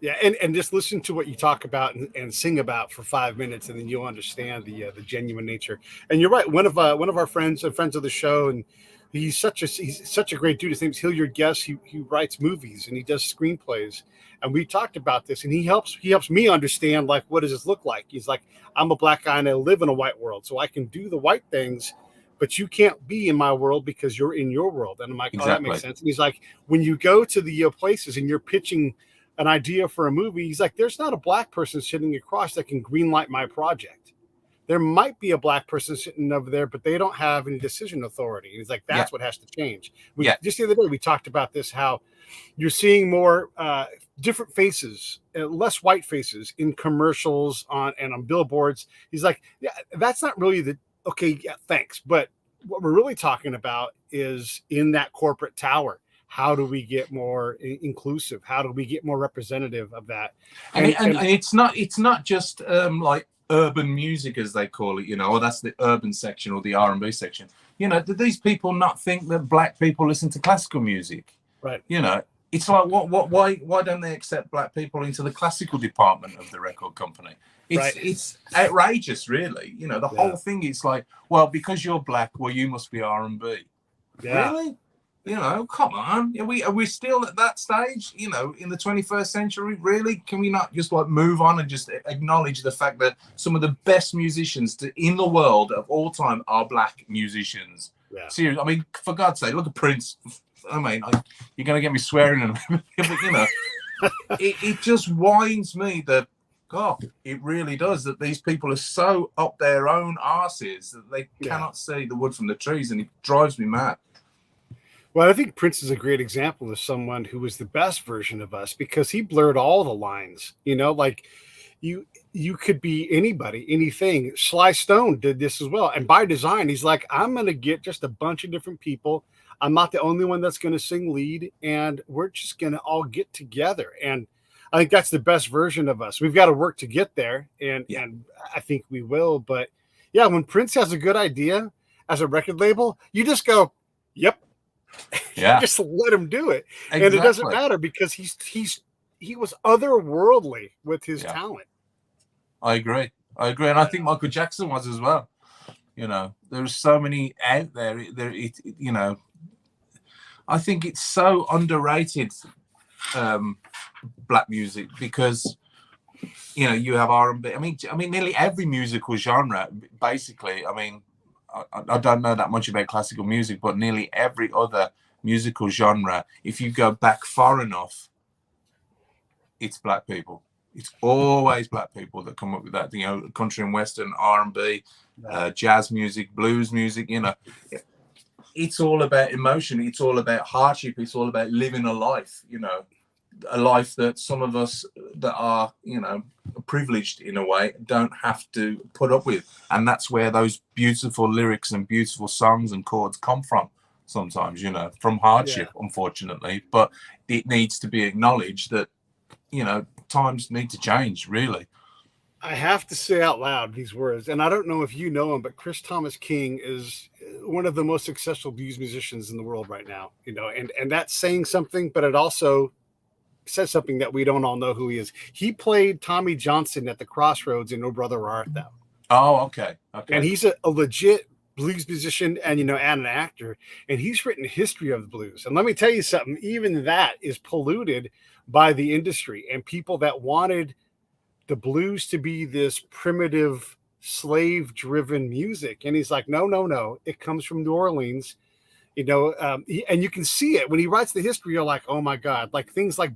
Yeah, and just listen to what you talk about and sing about for 5 minutes, and then you'll understand the genuine nature. And you're right. One of our friends of the show, and he's such a great dude. His name's Hilliard Guess. He writes movies and he does screenplays. And we talked about this, and he helps me understand, like, what does this look like? He's like, I'm a Black guy and I live in a white world, so I can do the white things, but you can't be in my world because you're in your world. And I'm like, exactly. Oh, that makes sense. And he's like, when you go to the places and you're pitching an idea for a movie, he's like, there's not a Black person sitting across that can greenlight my project. There might be a Black person sitting over there, but they don't have any decision authority. And he's like, that's what has to change. Just the other day, we talked about this, how you're seeing more different faces, less white faces in commercials and on billboards. He's like, yeah, that's not really thanks. But what we're really talking about is in that corporate tower. how do we get more inclusive? How do we get more representative of that? And it's not just like urban music, as they call it, or that's the urban section or the R&B section. Do these people not think that black people listen to classical music? Right. It's like why don't they accept black people into the classical department of the record company? It's outrageous, really. The whole thing is like, well, because you're black, well, you must be R&B. Yeah. Really? Come on. Are we still at that stage, in the 21st century? Really? Can we not just like move on and just acknowledge the fact that some of the best musicians in the world of all time are black musicians? Yeah. Seriously. I mean, for God's sake, look at Prince. I mean, you're going to get me swearing in a minute, but, it just winds me that, God, it really does, that these people are so up their own arses that they cannot see the wood from the trees, and it drives me mad. Well, I think Prince is a great example of someone who was the best version of us because he blurred all the lines, like you could be anybody, anything. Sly Stone did this as well. And by design, he's like, I'm going to get just a bunch of different people. I'm not the only one that's going to sing lead, and we're just going to all get together. And I think that's the best version of us. We've got to work to get there, and I think we will. But yeah, when Prince has a good idea as a record label, you just go, yep. Yeah. Just let him do it. Exactly. And it doesn't matter because he was otherworldly with his talent. I agree. And I think Michael Jackson was as well. There's so many out there. I think it's so underrated, black music, because you have R&B. I mean, nearly every musical genre, basically. I mean, I don't know that much about classical music, but nearly every other musical genre, if you go back far enough, it's black people. It's always black people that come up with that. Country and western, R&B, jazz music, blues music. It's all about emotion. It's all about hardship. It's all about living a life. A life that some of us that are, privileged in a way don't have to put up with. And that's where those beautiful lyrics and beautiful songs and chords come from sometimes, from hardship, unfortunately. But it needs to be acknowledged that, times need to change, really. I have to say out loud these words, and I don't know if you know him, but Chris Thomas King is one of the most successful blues musicians in the world right now, and that's saying something, but it also says something that we don't all know who he is. He played Tommy Johnson at the Crossroads in Oh Brother Where Art Thou. Oh, okay. And he's a legit blues musician and and an actor, and he's written history of the blues. And let me tell you something, even that is polluted by the industry and people that wanted the blues to be this primitive slave-driven music. And he's like, no, it comes from New Orleans. And you can see it when he writes the history. You're like, oh my God, like things like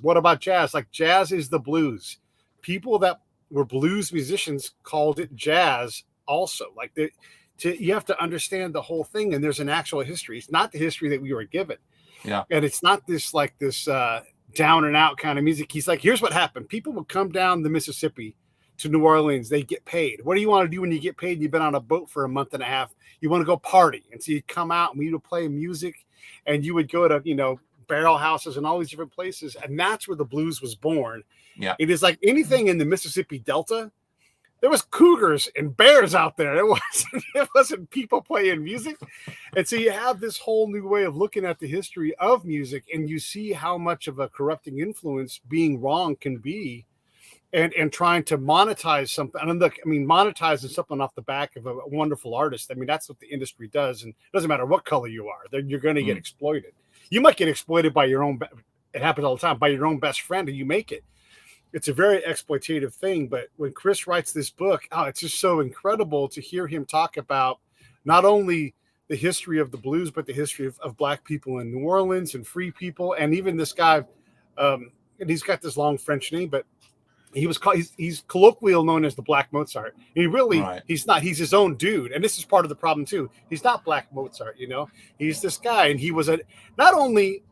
what about jazz? Like jazz is the blues. People that were blues musicians called it jazz also. Like you have to understand the whole thing. And there's an actual history. It's not the history that we were given. Yeah. And it's not this down and out kind of music. He's like, here's what happened. People would come down the Mississippi to New Orleans. They get paid. What do you want to do when you get paid? You've been on a boat for a month and a half. You want to go party. And so you come out and we would play music, and you would go to, barrel houses and all these different places. And that's where the blues was born. Yeah. It is like anything in the Mississippi Delta. There was cougars and bears out there. It wasn't people playing music. And so you have this whole new way of looking at the history of music, and you see how much of a corrupting influence being wrong can be, and trying to monetize something. And look, monetizing something off the back of a wonderful artist. That's what the industry does. And it doesn't matter what color you are, you're going to get exploited. You might get exploited by your own, it happens all the time, by your own best friend, and you make it. It's a very exploitative thing. But when Chris writes this book, it's just so incredible to hear him talk about not only the history of the blues, but the history of black people in New Orleans and free people. And even this guy, and he's got this long French name, but he's colloquially known as the Black Mozart. And he's not, he's his own dude. And this is part of the problem too. He's not Black Mozart, he's this guy. And he was not only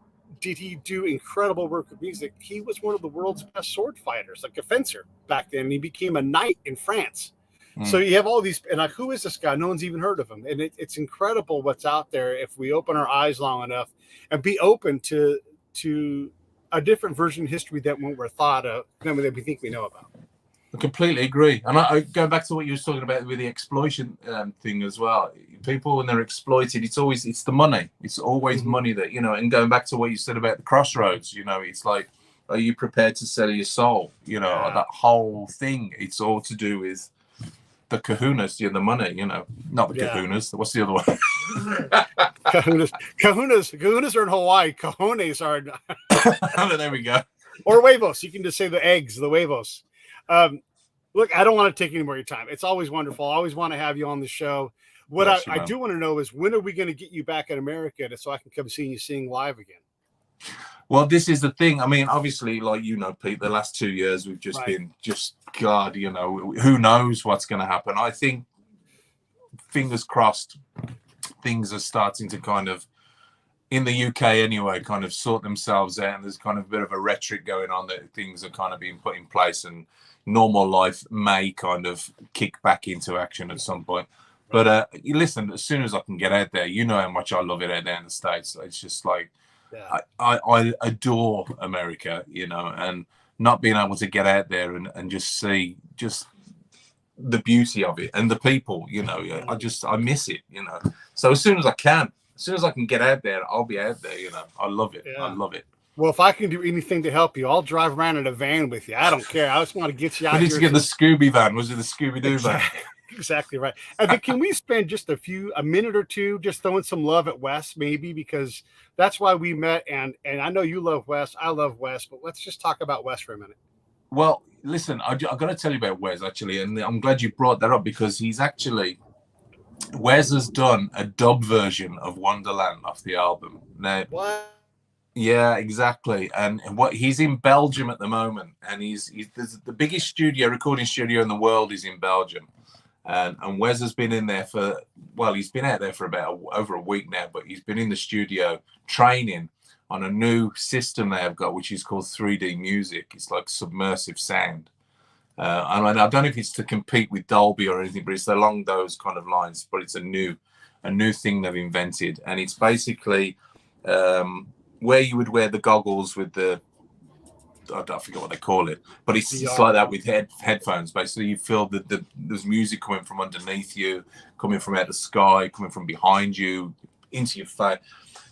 did he do incredible work with music, he was one of the world's best sword fighters, like a fencer back then. And he became a knight in France. So you have all these, and like, who is this guy? No one's even heard of him. And it's incredible what's out there if we open our eyes long enough and be open to a different version of history that we're thought of, than that we think we know about. I completely agree. And I go back to what you were talking about with the exploitation thing as well. People, when they're exploited, it's the money. It's always money that, you know, and going back to what you said about the crossroads, you know, it's like, are you prepared to sell your soul? You know, that whole thing, it's all to do with the kahunas, the money, you know, not the kahunas. What's the other one? Kahunas are in Hawaii. Cojones are there we go. Or huevos. You can just say the eggs, the huevos. Look, I don't want to take any more of your time. It's always wonderful. I always want to have you on the show. What I do want to know is, when are we going to get you back in America so I can come see you sing live again? Well, this is the thing. I mean, obviously, like, you know, Pete, the last 2 years we've just been God, you know, who knows what's going to happen. I think, fingers crossed, things are starting to kind of, in the UK anyway, kind of sort themselves out. And there's kind of a bit of a rhetoric going on that things are kind of being put in place and normal life may kind of kick back into action at some point. But listen, as soon as I can get out there, you know how much I love it out there in the States. It's just like, I adore America, you know, and not being able to get out there and just see just the beauty of it and the people, you know, I miss it, you know. So as soon as I can get out there, I'll be out there, you know. I love it. I love it. Well, if I can do anything to help you, I'll drive around in a van with you. I don't care. I just want to get you out. We need to get the Scooby van. Was it the Scooby-Doo van? Exactly right. And then can we spend just a minute or two just throwing some love at Wes, maybe, because that's why we met. And I know you love Wes. I love Wes, but let's just talk about Wes for a minute. Well, listen, I've got to tell you about Wes, actually, and I'm glad you brought that up, because Wes has done a dub version of Wonderland off the album. Now, what? Yeah, exactly. And he's in Belgium at the moment, and he's the biggest recording studio in the world is in Belgium. And Wes has been in there he's been out there for about over a week now, but he's been in the studio training on a new system they have got, which is called 3D music. It's like submersive sound. And I don't know if it's to compete with Dolby or anything, but it's along those kind of lines. But it's a new thing they've invented, and it's basically where you would wear the goggles with I forget what they call it, but it's like that with headphones. Basically, you feel that there's music coming from underneath you, coming from out the sky, coming from behind you, into your face.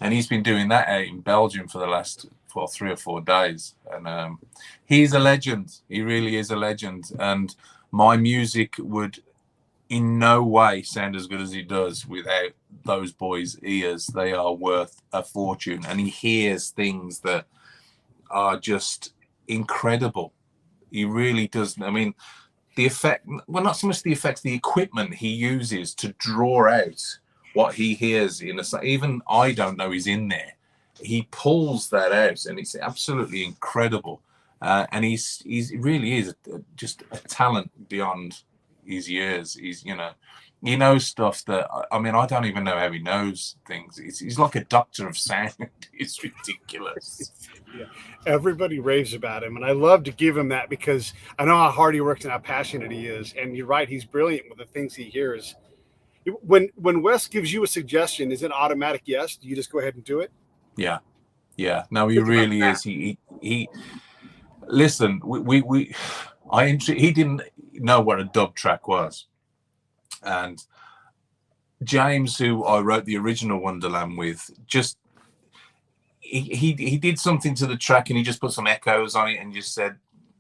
And he's been doing that out in Belgium for the last 3 or 4 days. And he's a legend. He really is a legend. And my music would in no way sound as good as he does without those boys' ears. They are worth a fortune. And he hears things that are just incredible. He really does. I mean, the effect, well, not so much the effects, the equipment he uses to draw out what he hears even I don't know he's in there. He pulls that out, and it's absolutely incredible. And he really is just a talent beyond his years. He knows stuff that, I mean, I don't even know how he knows things. He's like a doctor of sound. It's ridiculous. Yeah. Everybody raves about him, and I love to give him that because I know how hard he works and how passionate he is. And you're right, he's brilliant with the things he hears. When Wes gives you a suggestion, is it automatic yes? Do you just go ahead and do it? Yeah. No, he really is. He listen. He didn't know what a dub track was, and James, who I wrote the original Wonderland with, just he did something to the track, and he just put some echoes on it and just said,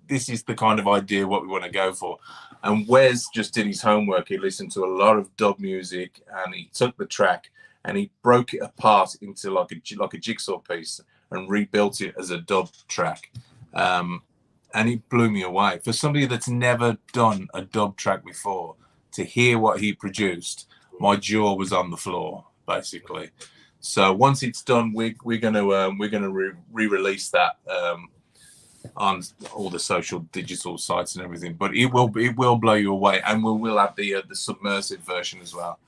this is the kind of idea what we want to go for. And Wes just did his homework. He listened to a lot of dub music, and he took the track and he broke it apart into like a jigsaw piece and rebuilt it as a dub track. And it blew me away. For somebody that's never done a dub track before, to hear what he produced, my jaw was on the floor, basically. So once it's done, we're gonna re-release that on all the social digital sites and everything. But it will blow you away, and we'll have the submersive version as well.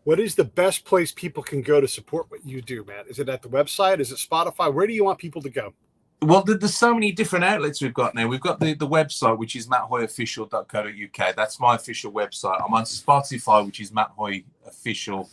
What is the best place people can go to support what you do, Matt? Is it at the website? Is it Spotify? Where do you want people to go? Well, there's so many different outlets we've got now. We've got the website, which is matthoyofficial.co.uk. That's my official website. I'm on Spotify, which is Matt Hoy Official,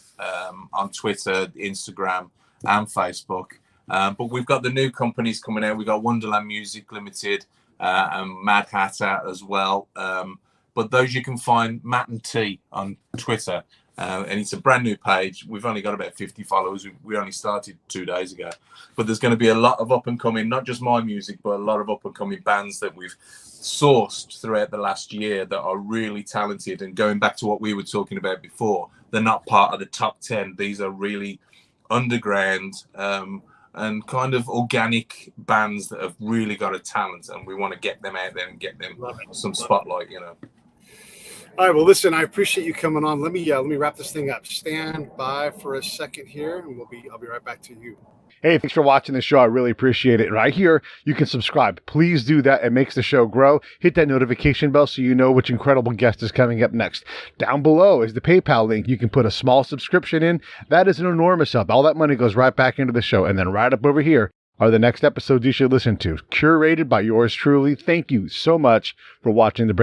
on Twitter, Instagram, and Facebook. But we've got the new companies coming out. We've got Wonderland Music Limited and Mad Hatter as well. But those you can find Matt and T on Twitter. And it's a brand new page. We've only got about 50 followers. We only started 2 days ago. But there's going to be a lot of up and coming, not just my music, but a lot of up and coming bands that we've sourced throughout the last year that are really talented. And going back to what we were talking about before, they're not part of the top 10. These are really underground and kind of organic bands that have really got a talent. And we want to get them out there and get them some spotlight, you know. All right. Well, listen, I appreciate you coming on. Let me wrap this thing up. Stand by for a second here, and I'll be right back to you. Hey, thanks for watching the show. I really appreciate it. Right here, you can subscribe. Please do that. It makes the show grow. Hit that notification bell so you know which incredible guest is coming up next. Down below is the PayPal link. You can put a small subscription in. That is an enormous help. All that money goes right back into the show. And then right up over here are the next episodes you should listen to, curated by yours truly. Thank you so much for watching the